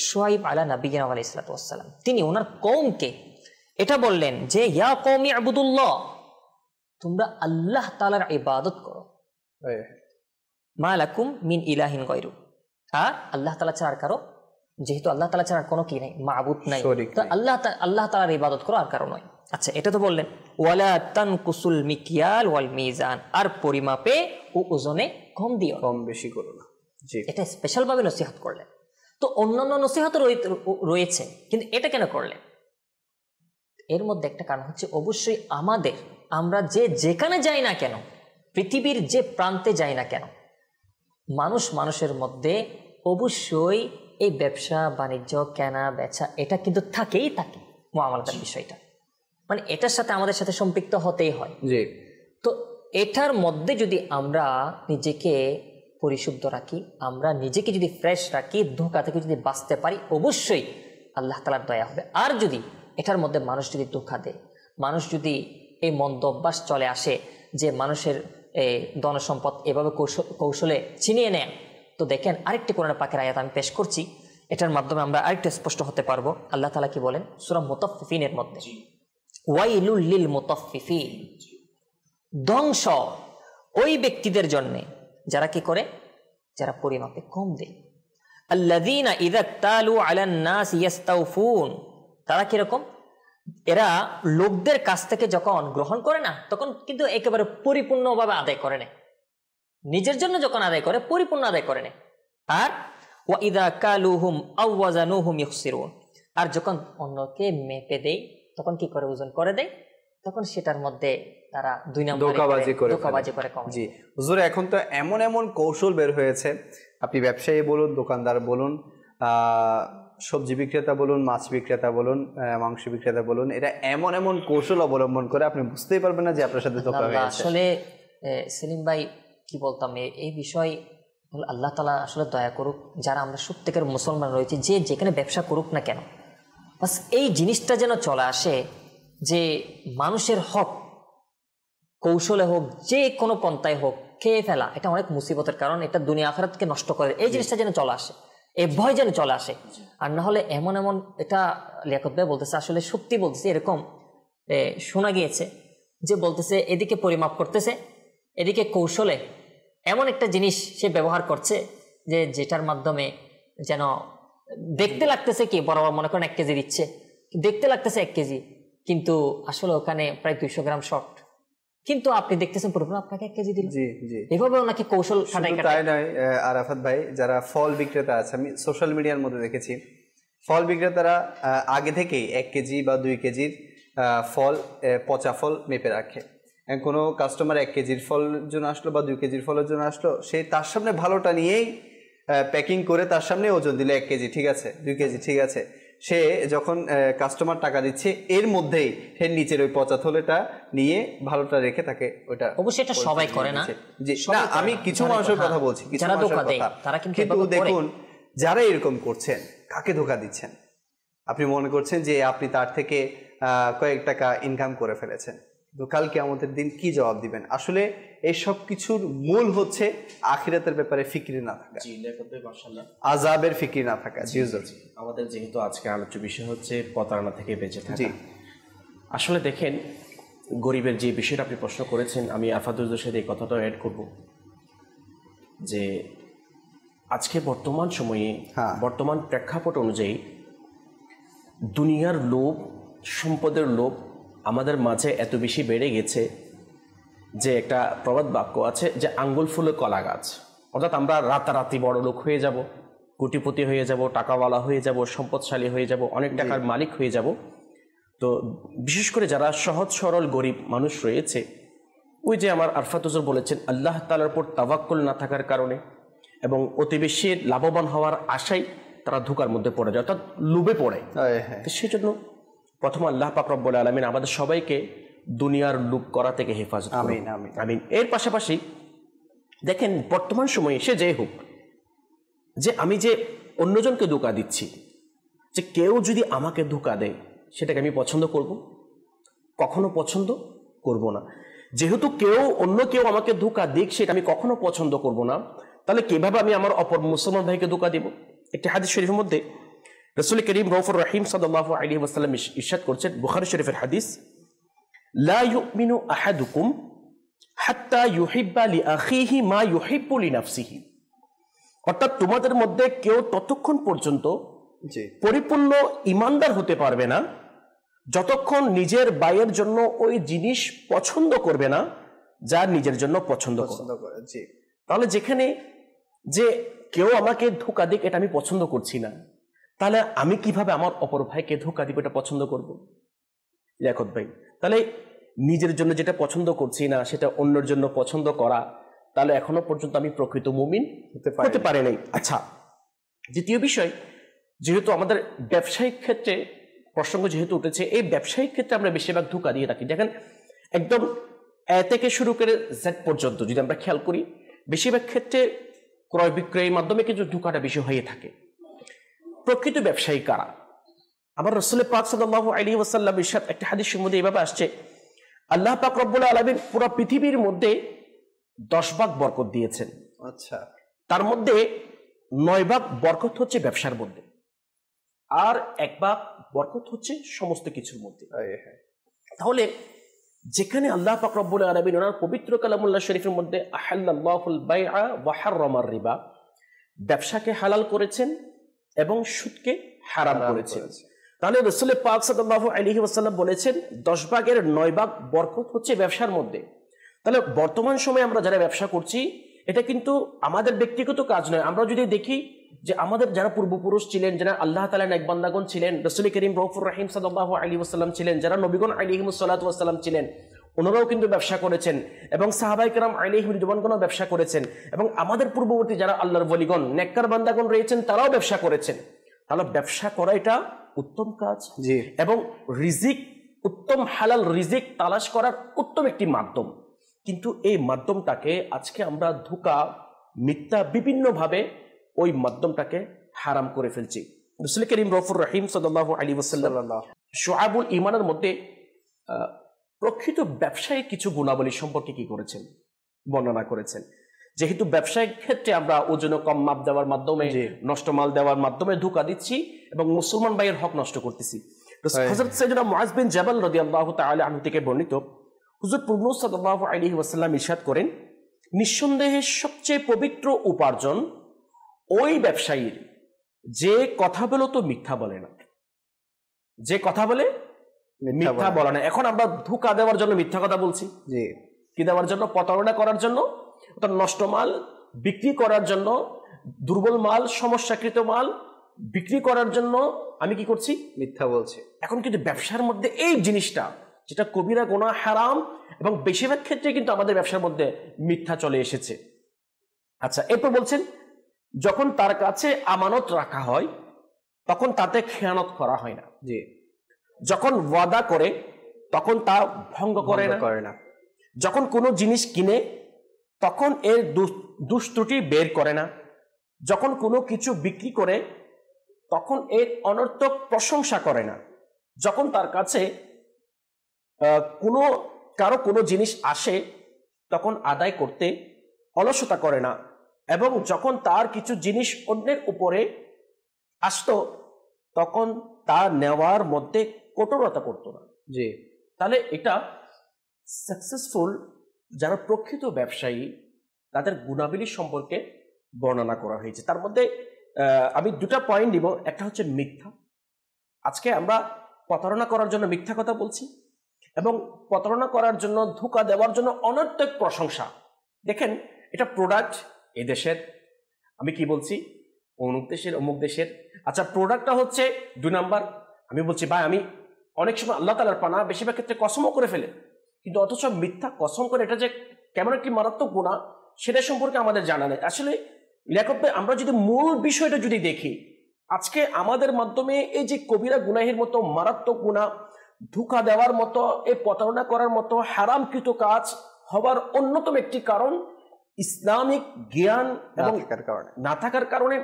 শুআইব আলা নবিয়িনা আলাইহিস সালাতু ওয়াস সালাম তিনি ওনার কওমকে এটা বললেন যে ইয়া কওমি ইবুদুল্লাহ, তোমরা আল্লাহ তাআলার ইবাদত করো, মা লাকুম মিন ইলাহিন গায়রু, আর আল্লাহ তাআলা ছাড়া আর কারো, যেহেতু আল্লাহ তাআলা ছাড়া কোনো কি নাই, মাবুদ নাই, তো আল্লাহ তাআলার ইবাদত করো, আর কারো নয়। আচ্ছা, এটা তো বললেন ওয়ালা তানকুসুল মিকিয়াল ওয়াল মিজান, আর পরিমাপে ও ওজনে কম দিও, কম বেশি করো না। জি, এটা স্পেশাল ভাবে নসিহত করলেন। তো অন্যান্য নসিহত রয়েছে, কিন্তু এটা কেন করলেন? এর মধ্যে একটা কারণ হচ্ছে অবশ্যই আমরা যেখানে যাই না কেন, পৃথিবীর যে প্রান্তে যাই না কেন, মানুষের মধ্যে অবশ্যই এই ব্যবসা বাণিজ্য কেনা বেচা এটা কিন্তু থাকেই থাকে, মুআমালাতের বিষয়টা, মানে এটার সাথে আমাদের সাথে সম্পৃক্ত হতেই হয়। জি, তো এটার মধ্যে যদি আমরা নিজেকে পরিশুদ্ধ রাখি, আমরা নিজেকে যদি ফ্রেশ রাখি, ধোঁকা থেকে যদি বাঁচতে পারি, অবশ্যই আল্লাহ তাআলার দয়া হবে। আর যদি এটার মধ্যে মানুষ যদি ধোঁকা দেয়, মানুষ যদি এই মন্দ অভ্যাস চলে আসে যে মানুষের ধনসম্পদ এভাবে কৌশলে ছিনিয়ে নেয়, তো দেখেন আরেকটি কোরআন পাকের আয়াত আমি পেশ করছি, এটার মাধ্যমে আমরা আরেকটু স্পষ্ট হতে পারবো। আল্লাহ তাআলা কি বলেন সূরা মুতাফফিফিনের মধ্যে, ওয়াইলুল লিল মুতাফফিফিন, ধ্বংস ওই ব্যক্তিদের জন্য যারা কি করে, যারা পরিমাপে কম দেয়। আল্লাযীনা ইযা তালু আলান নাস ইস্তাউফুন, তারা কিরকম, এরা লোকদের কাছ থেকে যখন গ্রহণ করে না, তখন কিন্তু একেবারে পরিপূর্ণভাবে আদায় করে নেয়, নিজের জন্য যখন আদায় করে পরিপূর্ণ আদায় করে নেয়। আর ওয়া ইযা কালুহুম আও ওয়াজানুহুম ইখসিরুন, আর যখন অন্যকে মেপে দেয় তখন কি করে, ওজন করে দেয়, তখন সেটার মধ্যে তারা দুই নম্বরে ধোঁকাবাজি করে কম। জি হুজুর, এখন তো এমন এমন কৌশল বের হয়েছে, আপনি ব্যবসায়ী বলুন, দোকানদার বলুন, সবজি বিক্রেতা বলুন, মাছ বিক্রেতা বলুন, মাংস বিক্রেতা বলুন, এটা এমন এমন কৌশল অবলম্বন করে আপনি বুঝতেই পারবেন না যে আপনার সাথে ধোঁকা হয়েছে। আসলে সেলিম ভাই কি বলতাম, এই বিষয় আল্লাহ তাআলা আসলে দয়া করুক, যারা আমরা সত্যিকার মুসলমান রয়েছে, যে যেখানে ব্যবসা করুক না কেন, বাস এই জিনিসটা যেন চলে আসে যে মানুষের হক কৌশলে হোক, যে কোনো পন্থায় হোক, খেয়ে ফেলা এটা অনেক মুসিবতের কারণ, এটা দুনিয়া আখিরাতকে নষ্ট করে। এই জিনিসটা যেন চলে আসে, এই ভয় যেন চলে আসে। আর না হলে এমন এটা লিয়াকত ভাই বলতেছে, আসলে সত্যি বলতেছে, এরকম শোনা গিয়েছে যে বলতেছে এদিকে পরিমাপ করতেছে, এদিকে কৌশলে এমন একটা জিনিস সে ব্যবহার করছে যে যেটার মাধ্যমে যেন দেখতে লাগতেছে কি বরাবর মনে করেন 1 কেজি দিচ্ছে, দেখতে লাগতেছে 1 কেজি, কিন্তু আসলে ওখানে প্রায় 200 গ্রাম শর্ট, কিন্তু আপনি দেখতেছেন পুরোপুরি আপনাকে 1 কেজি দিল। জি জি, এভাবে ওনাকে কৌশল খাটাই। তাই নয় আরাফাত ভাই, যারা ফল বিক্রেতা আছে, আমি সোশ্যাল মিডিয়ার মধ্যে দেখেছি, ফল বিক্রেতারা আগে থেকেই 1 কেজি বা 2 কেজির ফল, পচা ফল মেপে রাখে। কোনো কাস্টমার 1 কেজির ফলের জন্য আসলো বা 2 কেজির ফলের জন্য আসলো, সে তার সামনে ভালোটা নিয়েই প্যাকিং করে তার সামনে ওজন দিলে 1 কেজি ঠিক আছে, 2 কেজি ঠিক আছে, সে যখন কাস্টমার টাকা দিচ্ছে এর মধ্যেই সে নিচের ওই পচা থলেটা নিয়ে ভালোটা রেখে তাকে ওইটা, অবশ্যই এটা সবাই করে না, না আমি কিছু মানুষের কথা বলছি, কিছু মানুষের কথা, কিন্তু দেখুন যারা এরকম করছেন কাকে ধোঁকা দিচ্ছেন। আপনি মনে করছেন যে আপনি তার থেকে কয়েক টাকা ইনকাম করে ফেলেছেন, তো কাল কিয়ামতের দিন কি জবাব দিবেন? আসলে এই সব কিছুর মূল হচ্ছে আখিরাতের ব্যাপারে ফিকির না থাকা, জি লিয়াকত ভাই মাশাআল্লাহ, আযাবের ফিকির না থাকা। জি হুজুর। আমাদের যেহেতু আজকে আলোচ্য বিষয় হচ্ছে প্রতারণা থেকে বেঁচে থাকা। জি। আসলে দেখেন, গরিবের যে বিষয়টা আপনি প্রশ্ন করেছেন, আমি আফাদুজ্জোর সাথে এই কথাটা অ্যাড করব যে আজকে বর্তমান সময়ে বর্তমান প্রেক্ষাপট অনুযায়ী দুনিয়ার লোভ, সম্পদের লোভ আমাদের মাঝে এত বেশি বেড়ে গেছে যে একটা প্রবাদ বাক্য আছে যে আঙ্গুল ফুলে কলা গাছ, অর্থাৎ আমরা রাতারাতি বড় লোক হয়ে যাব, কোটিপতি হয়ে যাব, টাকাওয়ালা হয়ে যাব, সম্পদশালী হয়ে যাব, অনেক টাকার মালিক হয়ে যাব। তো বিশেষ করে যারা সহজ সরল গরিব মানুষ রয়েছে, ওই যে আমার আরফাত হুজুর বলেছেন আল্লাহ তাআলার উপর তাওয়াক্কুল না থাকার কারণে এবং অতি বেশি লাভবান হওয়ার আশায় তারা ধোঁকার মধ্যে পড়ে যায়, অর্থাৎ লোভে পড়ে। তো সেই জন্য প্রথম আল্লাহ পাক রব্বুল আলামিন আমাদের সবাইকে দুনিয়ার লোভ করা থেকে হেফাজত করুন। আমিন আমিন আমিন। এর পাশাপাশি দেখেন বর্তমান সময়ে সে যে হোক, যে আমি যে অন্যজনকে ধোঁকা দিচ্ছি, যে কেউ যদি আমাকে ধোঁকা দেয় সেটাকে আমি পছন্দ করব? কখনো পছন্দ করব না। যেহেতু অন্য কেউ আমাকে ধোঁকা দিক সেটা আমি কখনো পছন্দ করব না, তাহলে কিভাবে আমি আমার অপর মুসলমান ভাইকে ধোঁকা দিব? একটি হাদিস শরীফের মধ্যে রাসূল করিম রউফুর রহিম সাল্লাল্লাহু আলাইহি ওয়াসাল্লাম ইরশাদ করছেন, বুখারী শরীফের হাদিস, লা ইউমিনু আহাদুকুম হাত্তা ইউহিব্বা লিআখিহি মা ইউহিব্বু লিনাফসিহি। অর্থাৎ তোমাদের মধ্যে কেউ ততক্ষণ পর্যন্ত পরিপূর্ণ ঈমানদার হতে পারবে না যতক্ষণ নিজের ভাইয়ের জন্য ওই জিনিস পছন্দ করবে না যা নিজের জন্য পছন্দ করে। তাহলে যেখানে যে কেউ আমাকে ধোঁকা দিক এটা আমি পছন্দ করছি না, তাহলে আমি কিভাবে আমার অপর ভাইকে ধোঁকা দিব এটা পছন্দ করব? লিয়াকত ভাই, তাহলে নিজের জন্য যেটা পছন্দ করছি না সেটা অন্যের জন্য পছন্দ করা, তাহলে এখনো পর্যন্ত আমি প্রকৃত মুমিন হতে পারি নাই। আচ্ছা, দ্বিতীয় বিষয়, যেহেতু আমাদের ব্যবসায়িক ক্ষেত্রে প্রসঙ্গ যেহেতু উঠেছে, এই ব্যবসায়িক ক্ষেত্রে আমরা বেশিরভাগ ধোঁকা দিয়ে থাকি। দেখেন একদম এ থেকে শুরু করে জেড পর্যন্ত যদি আমরা খেয়াল করি, বেশিরভাগ ক্ষেত্রে ক্রয় বিক্রয়ের মাধ্যমে কিন্তু ধোঁকাটা বেশি হয়ে থাকে। প্রকৃত ব্যবসায়ী কারা? আমার রাসূল পাক সাল্লাল্লাহু আলাইহি ওয়াসাল্লাম ইরশাদ, একটা হাদিসের মধ্যে এইভাবে আসছে, আল্লাহ পাক রব্বুল আলামিন পুরো পৃথিবীর মধ্যে 10 ভাগ বরকত দিয়েছেন। আচ্ছা, তার মধ্যে 9 ভাগ বরকত হচ্ছে ব্যবসার মধ্যে, আর 1 ভাগ বরকত হচ্ছে সমস্ত কিছুর মধ্যে। তাহলে যেখানে আল্লাহ পাক রব্বুল আলামিন ওনার পবিত্র কালামুল্লাহ শরীফের মধ্যে আহাল্লাল্লাহুল বাইআ ওয়া হাররামার রিবা, ব্যবসাকে হালাল করেছেন এবং সুদকে হারাম করেছেন, তাহলে রাসূল পাক সাল্লাল্লাহু আলাইহি ওয়াসাল্লাম বলেছেন 10 ভাগের 9 ভাগ বরকত হচ্ছে ব্যবসার মধ্যে। তাহলে বর্তমান সময়ে আমরা যারা ব্যবসা করছি, এটা কিন্তু আমাদের ব্যক্তিগত কাজ নয়। আমরা যদি দেখি যে আমাদের যারা পূর্বপুরুষ ছিলেন, যারা আল্লাহ তাআলার নেক বান্দাগণ ছিলেন, রাসূল করিম রউফুর রহিম সাল্লাল্লাহু আলাইহি ওয়াসাল্লাম ছিলেন, যারা নবীগণ আলাইহিমুস সালাতু ওয়াসসালাম ছিলেন, ওনারাও কিন্তু ব্যবসা করেছেন এবং সাহাবায়ে কেরাম আলাইহিম রিদওয়ানগণও ব্যবসা করেছেন, এবং আমাদের পূর্ববর্তী যারা আল্লাহর ওলিগণ নেককার বান্দাগণ রয়েছেন তারাও ব্যবসা করেছেন। তাহলে ব্যবসা করা এটা উত্তম কাজ, এবং রিজিক, উত্তম হালাল রিজিক তালাশ করার উত্তম একটি মাধ্যম। কিন্তু এই মাধ্যমটাকে আজকে আমরা ধোঁকা, মিথ্যা, বিভিন্নভাবে ওই মাধ্যমটাকে হারাম করে ফেলছি। রাসূল করিম রউফুর রহিম সাল্লাল্লাহু আলাইহি ওয়াসাল্লাম শুআবুল ঈমানের মধ্যে প্রকৃত ব্যবসায়িক কিছু গুণাবলী সম্পর্কে কি করেছেন, বর্ণনা করেছেন। যেহেতু ব্যবসায়িক ক্ষেত্রে আমরা ওজনে কম মাপ দেওয়ার মাধ্যমে, নষ্ট মাল দেওয়ার মাধ্যমে ধোঁকা দিচ্ছি এবং মুসলমান ভাইয়ের হক নষ্ট করতেছি। হযরত সাইয়েদনা মুআজ বিন জাবাল রাদিয়াল্লাহু তাআলা আনহু থেকে বর্ণিত, হুজুর নবী সাল্লাল্লাহু আলাইহি ওয়াসাল্লাম ইরশাদ করেন, নিঃসন্দেহে সবচেয়ে পবিত্র উপার্জন ওই ব্যবসায়ীর যে কথা বলে তো মিথ্যা বলে না, যে কথা বলে মিথ্যা বলে না। এখন আমরা ধোঁকা দেওয়ার জন্য মিথ্যা কথা বলছি, কি দেওয়ার জন্য? প্রতারণা করার জন্য, নষ্ট মাল বিক্রি করার জন্য, দুর্বল মাল, সমস্যাকৃত মাল বিক্রি করার জন্য আমি কি করছি? মিথ্যা বলছি। এখন কিন্তু ব্যবসার মধ্যে এই জিনিসটা, যেটা কবিরা গুনাহ, হারাম, এবং বেশিরভাগ ক্ষেত্রে কিন্তু আমাদের ব্যবসার মধ্যে মিথ্যা চলে এসেছে। আচ্ছা, এরপর বলছেন, যখন তার কাছে আমানত রাখা হয় তখন তাতে খেয়ানত করা হয় না। যখন ওয়াদা করে তখন তা ভঙ্গ করে না। যখন কোনো জিনিস কিনে তখন এর দুষ্ত্রুটি বের করে না। যখন কোনো কিছু বিক্রি করে তখন এর অনর্থক প্রশংসা করে না। যখন তার কাছে কোনো কারো কোনো জিনিস আসে তখন আদায় করতে অলসতা করে না, এবং যখন তার কিছু জিনিস অন্যের উপরে আসতো তখন তা নেওয়ার মধ্যে কঠোরতা করতো না। জি, তাহলে এটা সাকসেসফুল যারা প্রকৃত ব্যবসায়ী তাদের গুণাবলী সম্পর্কে বর্ণনা করা হয়েছে। তার মধ্যে আমি দুটা পয়েন্ট দিব। একটা হচ্ছে মিথ্যা। আজকে আমরা প্রতারণা করার জন্য মিথ্যা কথা বলছি, এবং প্রতারণা করার জন্য, ধোঁকা দেওয়ার জন্য অনর্থক প্রশংসা। দেখেন, এটা প্রোডাক্ট এ দেশের, আমি কি বলছি, অমুক দেশের, অমুক দেশের। আচ্ছা, প্রোডাক্টটা হচ্ছে 2 নাম্বার। আমি বলছি ভাই আমি অনেক সময় আল্লাহ তাআলার পানা, বেশিরভাগ ক্ষেত্রে কসমও করে ফেলে, কিন্তু অথচ মিথ্যা কসম করে এটা যে কেমন একটি মারাত্মক গুনাহ সেটা সম্পর্কে আমাদের জানা নেই। আসলে লেখক ভাই, আমরা যদি মূল বিষয়টা যদি দেখি, আজকে আমাদের মাধ্যমে এই যে কবিরা গুনাহের মতো মারাত্মক গুনাহ, ধোঁকা দেওয়ার মতো, এই প্রতারণা করার মতো হারামকৃত কাজ হবার অন্যতম একটি কারণ ইসলামিক জ্ঞান এবং না থাকার কারণে,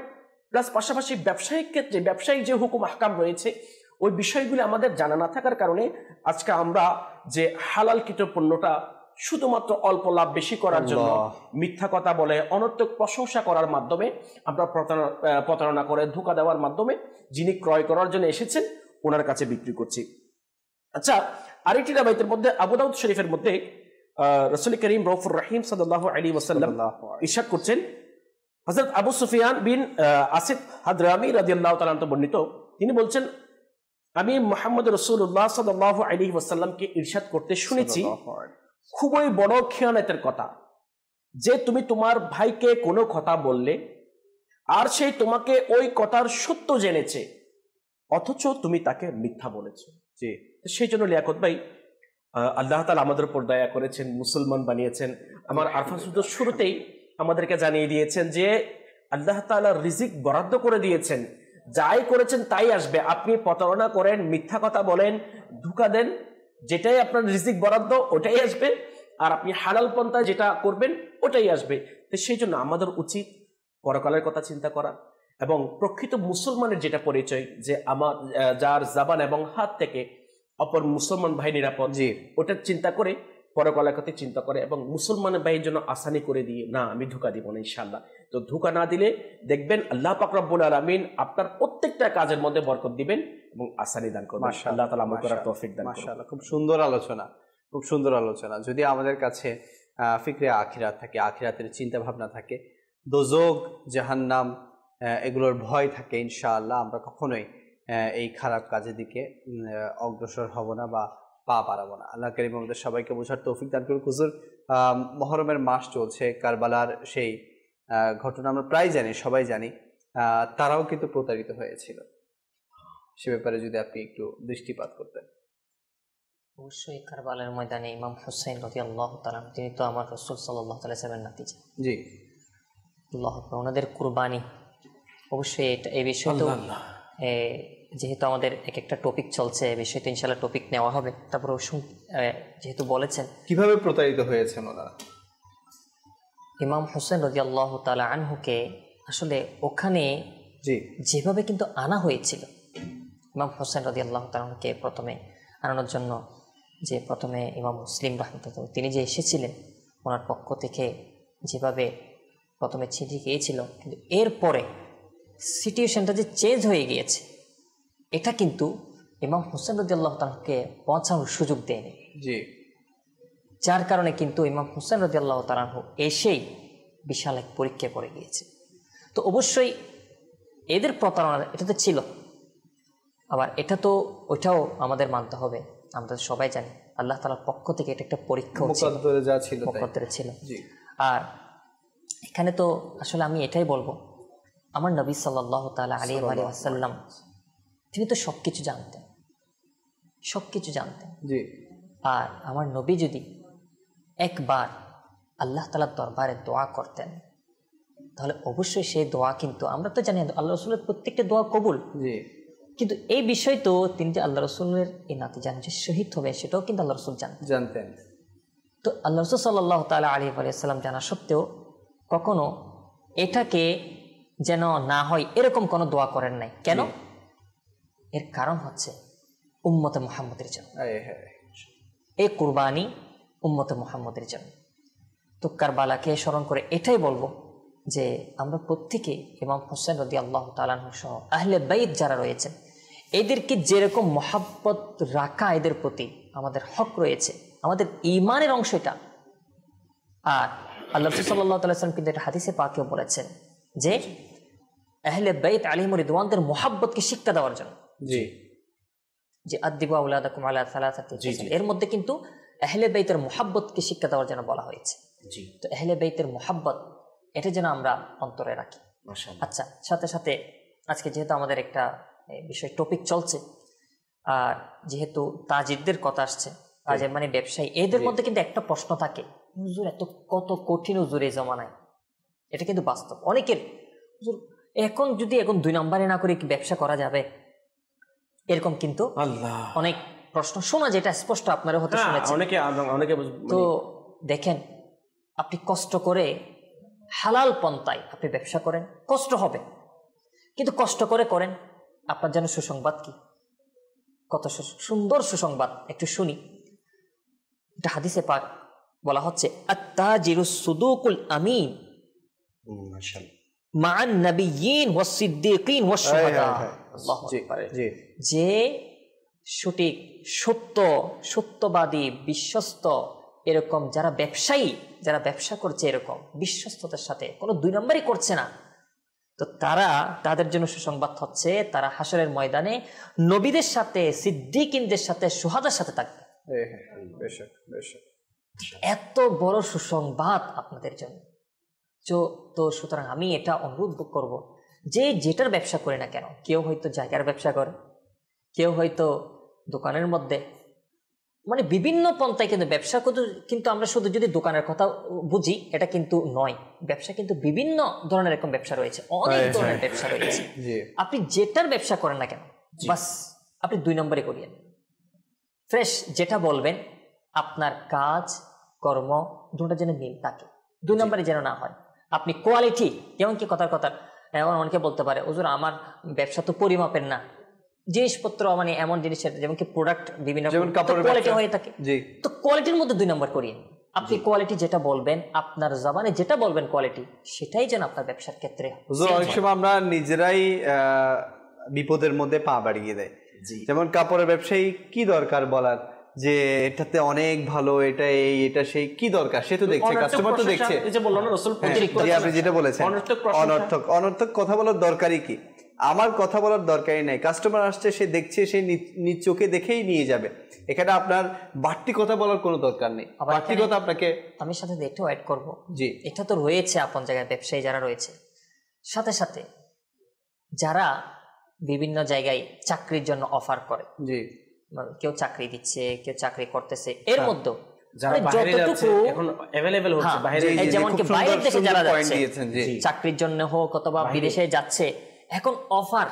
প্লাস পাশাপাশি ব্যবসায়িক ক্ষেত্রে ব্যবসায়িক যে হুকুম আহকাম রয়েছে ওই বিষয়গুলি আমাদের জানা না থাকার কারণে আজকে আমরা যে হালালকৃত পণ্যটা শুধুমাত্র অল্প লাভ বেশি করার জন্য মিথ্যা কথা বলে, অনর্থক প্রশংসা করার মাধ্যমে আমরা প্রতারণা করে, ধোঁকা দেওয়ার মাধ্যমে যিনি ক্রয় করার জন্য এসেছেন ওনার কাছে বিক্রি করছি। আচ্ছা, আরেকটি রাওয়ায়াতের মধ্যে, আবু দাউদ শরীফের মধ্যে রাসূল করিম রউফুর রহিম সাল্লাল্লাহু আলাইহি ওয়াসাল্লাম ইরশাদ করছেন, হযরত আবু সুফিয়ান বিন আসিদ হাদরামি রাদিয়াল্লাহু তাআলা আনহু বর্ণিত, তিনি বলছেন, আমি মুহাম্মদ রাসূলুল্লাহ সাল্লাল্লাহু আলাইহি ওয়াসাল্লামকে ইরশাদ করতে শুনেছি, খুবই বড় খেয়ানতের কথা যে তুমি তোমার ভাইকে কোনো কথা বললে আর সে তোমাকে ওই কথার সত্য জেনেছে, অথচ তুমি তাকে মিথ্যা বলেছো। জি, সেই জন্য লিয়াকত ভাই, আল্লাহ তাআলা আমাদের উপর দয়া করেছেন, মুসলমান বানিয়েছেন। আমার আরফা সুদের শুরুতেই আমাদেরকে জানিয়ে দিয়েছেন যে আল্লাহ তাআলা রিজিক বরাদ্দ করে দিয়েছেন, যাই করেছেন তাই আসবে। আপনি প্রতারণা করেন, মিথ্যা কথা বলেন, ধোঁকা দেন, যেটাই আপনার রিজিক বরাদ্দ ওটাই আসবে, আর আপনি হালাল পন্থায় যেটা করবেন ওটাই আসবে। তো সেই জন্য আমাদের উচিত পরকালের কথা চিন্তা করা, এবং প্রকৃত মুসলমানের যেটা পরিচয় যে আমার যার জবান এবং হাত থেকে অপর মুসলমান ভাই নিরাপদ, যে ওটা চিন্তা করে, পরকালের কথা চিন্তা করে, এবং মুসলমান ভাইয়ের জন্য আসানি করে দিয়ে, না আমি ধোঁকা দিব না ইনশাআল্লাহ। তো ধোঁকা না দিলে দেখবেন আল্লাহ পাক রব্বুল আলামিন আপনার প্রত্যেকটা কাজের মধ্যে বরকত দিবেন এবং আসানি দান করবেন। আল্লাহ তাআলা আমল করার তৌফিক দান করুন। মাশাআল্লাহ, খুব সুন্দর আলোচনা, খুব সুন্দর আলোচনা। যদি আমাদের কাছে ফিকরে আখিরাত থাকে, আখিরাতের চিন্তা ভাবনা থাকে, দোজখ, জাহান্নাম এগুলোর ভয় থাকে, ইনশাআল্লাহ আমরা কখনোই এই খারাপ কাজের দিকে অগ্রসর হব না বা পা বাড়াবো না। আল্লাহ কারীম আমাদের সবাইকে বোঝার তৌফিক দান করুন। হুজুর, মুহররমের মাস চলছে, কারবালার সেই ঘটনা আমরা প্রায় জানি, সবাই জানি, তারাও কিন্তু প্রতারিত হয়েছিল। সে ব্যাপারে যদি আপনি একটু দৃষ্টিপাত করতেন। অবশ্যই কারবালার ময়দানে ইমাম হুসাইন রাদিয়াল্লাহু তাআলা, তিনি তো আমার রাসূল সাল্লাল্লাহু আলাইহি ওয়াসাল্লামের নাতিজা। জি, আল্লাহু আকবার, ওনাদের কুরবানি। অবশ্যই এটা এই বিষয়ে তো যেহেতু আমাদের এক একটা টপিক চলছে, এই বিষয়ে তো ইনশাআল্লাহ টপিক নেওয়া হবে। তারপর যেহেতু বলেছেন কিভাবে প্রতারিত হয়েছেন ওনারা, ইমাম হুসাইন রাদিয়াল্লাহু তাআলা আনহুকে আসলে ওখানে যেভাবে কিন্তু আনা হয়েছিল, ইমাম হুসাইন রাদিয়াল্লাহু তাআলা আনহুকে প্রথমে আনানোর জন্য যে প্রথমে ইমাম মুসলিম রাহমাতুল্লাহ তিনি যে এসেছিলেন, ওনার পক্ষ থেকে যেভাবে প্রথমে চিঠি গিয়েছিল, কিন্তু এরপরে সিচুয়েশনটা যে চেঞ্জ হয়ে গিয়েছে, এটা কিন্তু ইমাম হুসাইন রাদিয়াল্লাহু তাআলাকে পৌঁছানোর সুযোগ দেয়নি। জি, যার কারণে কিন্তু ইমাম হুসাইন রাদিয়াল্লাহু তাআলা এসেই বিশাল এক পরীক্ষায় পড়ে গিয়েছে। তো অবশ্যই এদের প্রতারণা এটা তো ছিল, আবার এটা তো ওইটাও আমাদের মানতে হবে। আমরা সবাই জানি আল্লাহ তাআলার পক্ষ থেকে এটা একটা পরীক্ষা ছিল। আর এখানে তো আসলে আমি এটাই বলবো, আমার নবী সাল্লাল্লাহু তাআলা আলাইহি ওয়াসাল্লাম তিনি তো সবকিছু জানতেন, সবকিছু জানতেন। আর আমার নবী যদি একবার আল্লাহ তাআলার দরবারে দোয়া করতেন, তাহলে অবশ্যই সেই দোয়া কিন্তু আমরা তো জানি আল্লাহ রাসূলের প্রত্যেকটা দোয়া কবুল। কিন্তু এই বিষয় তো তিনি যে আল্লাহ রাসূলের এই নাতি জান যে শহীদ হবে, সেটাও কিন্তু আল্লাহ রাসূল জানতেন। তো আল্লাহ রাসূল সাল্লাল্লাহু তাআলা আলাইহি ওয়াসাল্লাম জানা সত্ত্বেও কখনো এটাকে যেন না হয় এরকম কোনো দোয়া করেন নাই। কেন? এর কারণ হচ্ছে উম্মতে মুহাম্মদের জন্য। এই কুরবানি উম্মতে মুহাম্মদের জন্য। তো কারবালাকে স্মরণ করে এটাই বলবো যে আমরা প্রত্যেকে ইমাম হোসেন রাদিয়াল্লাহু তাআলা আনহু সহ আহলে বাইত যারা রয়েছেন এদেরকে যেরকম মহাব্বত রাখা এদের প্রতি আমাদের হক রয়েছে, আমাদের ঈমানের অংশ এটা। আর আল্লাহ রাসূল সাল্লাল্লাহু আলাইহি ওয়াসাল্লাম কিন্তু এটা হাদিসে পাকেও বলেছেন যে আহলে বাইত আলাইহিমুর রিদওয়ানদের মহাব্বতকে শিক্ষা দেওয়ার জন্য, জি, যে আদিবু আওলাদাকুম আলা সালাসাতি, এর মধ্যে কিন্তু আহলে বাইতের মহাব্বতকে শিক্ষা দেওয়ার জন্য বলা হয়েছে। জি, তো আহলে বাইতের মহাব্বত এটা যেন আমরা অন্তরে রাখি। মাশাআল্লাহ। আচ্ছা, সাথে সাথে আজকে যেহেতু আমাদের একটা বিষয় টপিক চলছে, আর যেহেতু তাজিদদের কথা আসছে, তাজিদ মানে ব্যবসায়ী, এদের মধ্যে কিন্তু একটা প্রশ্ন থাকে, হুজুর এত কত কঠিন হুজুর এই জমানায়। এটা কিন্তু বাস্তব অনেকের, হুজুর এখন যদি এখন 2 নম্বরে না করে কি ব্যবসা করা যাবে, এরকম কিন্তু আল্লাহ অনেক প্রশ্ন শোনা, যেটা স্পষ্ট আপনারা হতে শুনেছেন অনেকে। তো দেখেন, আপনি কষ্ট করে হালাল পন্থায় আপনি ব্যবসা করেন, কষ্ট হবে কিন্তু কষ্ট করে করেন, আপনার জন্য সুসংবাদ কি, কত সুন্দর সুসংবাদ একটু শুনি। এটা হাদিসে পাক বলা হচ্ছে আত-তাজিরুস সুদুকুল আমিন মাশাআল্লাহ মা'আন নাবিয়্যিন ওয়াস সিদ্দীকিন ওয়াস শুহাদা। আল্লাহু আকবার। যে সঠিক সত্য, সত্যবাদী, বিশ্বস্ত, এরকম যারা ব্যবসায়ী, যারা ব্যবসা করছে এরকম বিশ্বস্ততার সাথে কোনো 2 নম্বরই করছে না, তো তাদের জন্য সুসংবাদ হচ্ছে তারা হাসরের ময়দানে নবীদের সাথে, সিদ্দিকিনদের সাথে, শুহাদার সাথে থাকবে। এত বড় সুসংবাদ আপনাদের জন্য। তো সুতরাং আমি এটা অনুরোধ করব যে যেটার ব্যবসা করে না কেন, কেউ হয়তো জায়গার ব্যবসা করে, কেউ হয়তো দোকানের মধ্যে, মানে বিভিন্ন পন্থায় কিন্তু ব্যবসা করতে, কিন্তু আমরা শুধু যদি দোকানের কথা বুঝি এটা কিন্তু নয়, ব্যবসা কিন্তু বিভিন্ন ধরনের এরকম ব্যবসা রয়েছে, অনেক ধরনের ব্যবসা রয়েছে। আপনি যেটার ব্যবসা করেন না কেন, বাস আপনি 2 নম্বরে করিয়েন। ফ্রেশ যেটা বলবেন, আপনার কাজ কর্ম দুটো যেন মিল থাকে, 2 নম্বরে যেন না হয়। আপনি কোয়ালিটি, যেমন কি কথার এমন অনেকে বলতে পারে, হুজুর আমার ব্যবসা তো পরিমাপের না, জিনিসপত্র মানে এমন জিনিস, যেমন কি প্রোডাক্ট বিভিন্ন কোয়ালিটি হয়ে থাকে, তো কোয়ালিটির মধ্যে 2 নম্বর করিয়ে আপনি কোয়ালিটি যেটা বলবেন, আপনার জবানে যেটা বলবেন কোয়ালিটি, সেটাই যেন আপনার ব্যবসার ক্ষেত্রে। অনেক সময় আমরা নিজেরাই বিপদের মধ্যে পা বাড়িয়ে দেয়। যেমন কাপড়ের ব্যবসায়ী, কি দরকার বলার যে এটাতে অনেক ভালো, এটা সেই, কি দরকার, সে তো দেখছে, কাস্টমার তো দেখছে। আপনি যেটা বলেছেন অনর্থক কথা বলার দরকারই কি? আমার কথা বলার দরকারই নাই, কাস্টমার আসছে, সে দেখছে, সে নিজ চোখে দেখেই নিয়ে যাবে। এখানে আপনার বাড়তি কথা বলার কোনো দরকার নেই। বাড়তি কথা আপনাকে আমি সাথে একটু অ্যাড করবো, জি এটা তো রয়েছে আপন জায়গায় ব্যবসায়ী যারা রয়েছে, সাথে সাথে যারা বিভিন্ন জায়গায় চাকরির জন্য অফার করে, জি কেউ চাকরি দিচ্ছে, কেউ চাকরি করতেছে, এর মধ্যে চাকরির জন্য হোক অথবা বিদেশে যাচ্ছে, এখন অফার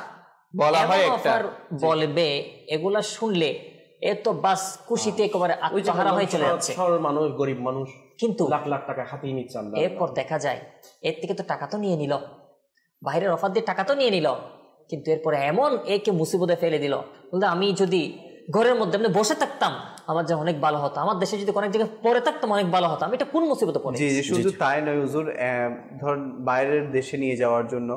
বলবে, এগুলা শুনলে এ তো বাস খুশিতে একেবারে আত্মহারা হয়ে চলে যাচ্ছে। মানুষ, গরিব মানুষ কিন্তু লাখ লাখ টাকা হাতিয়ে নিচ্ছে, এরপর দেখা যায় এর থেকে তো টাকা তো নিয়ে নিল, বাইরের অফার দিয়ে টাকা তো নিয়ে নিল, কিন্তু এরপরে এমন একে মুসিবতে ফেলে দিল, বলতে আমি যদি ঘরের মধ্যে আমি বসে থাকতাম আমার যে অনেক ভালো হতো, আমার দেশে যদি অনেক জায়গায় পড়ে থাকতাম অনেক ভালো হতো, আমি এটা কোন মুসিবতে পড়ে। জি জি, শুধু তাই নয় হুজুর, ধরুন বাইরের দেশে নিয়ে যাওয়ার জন্য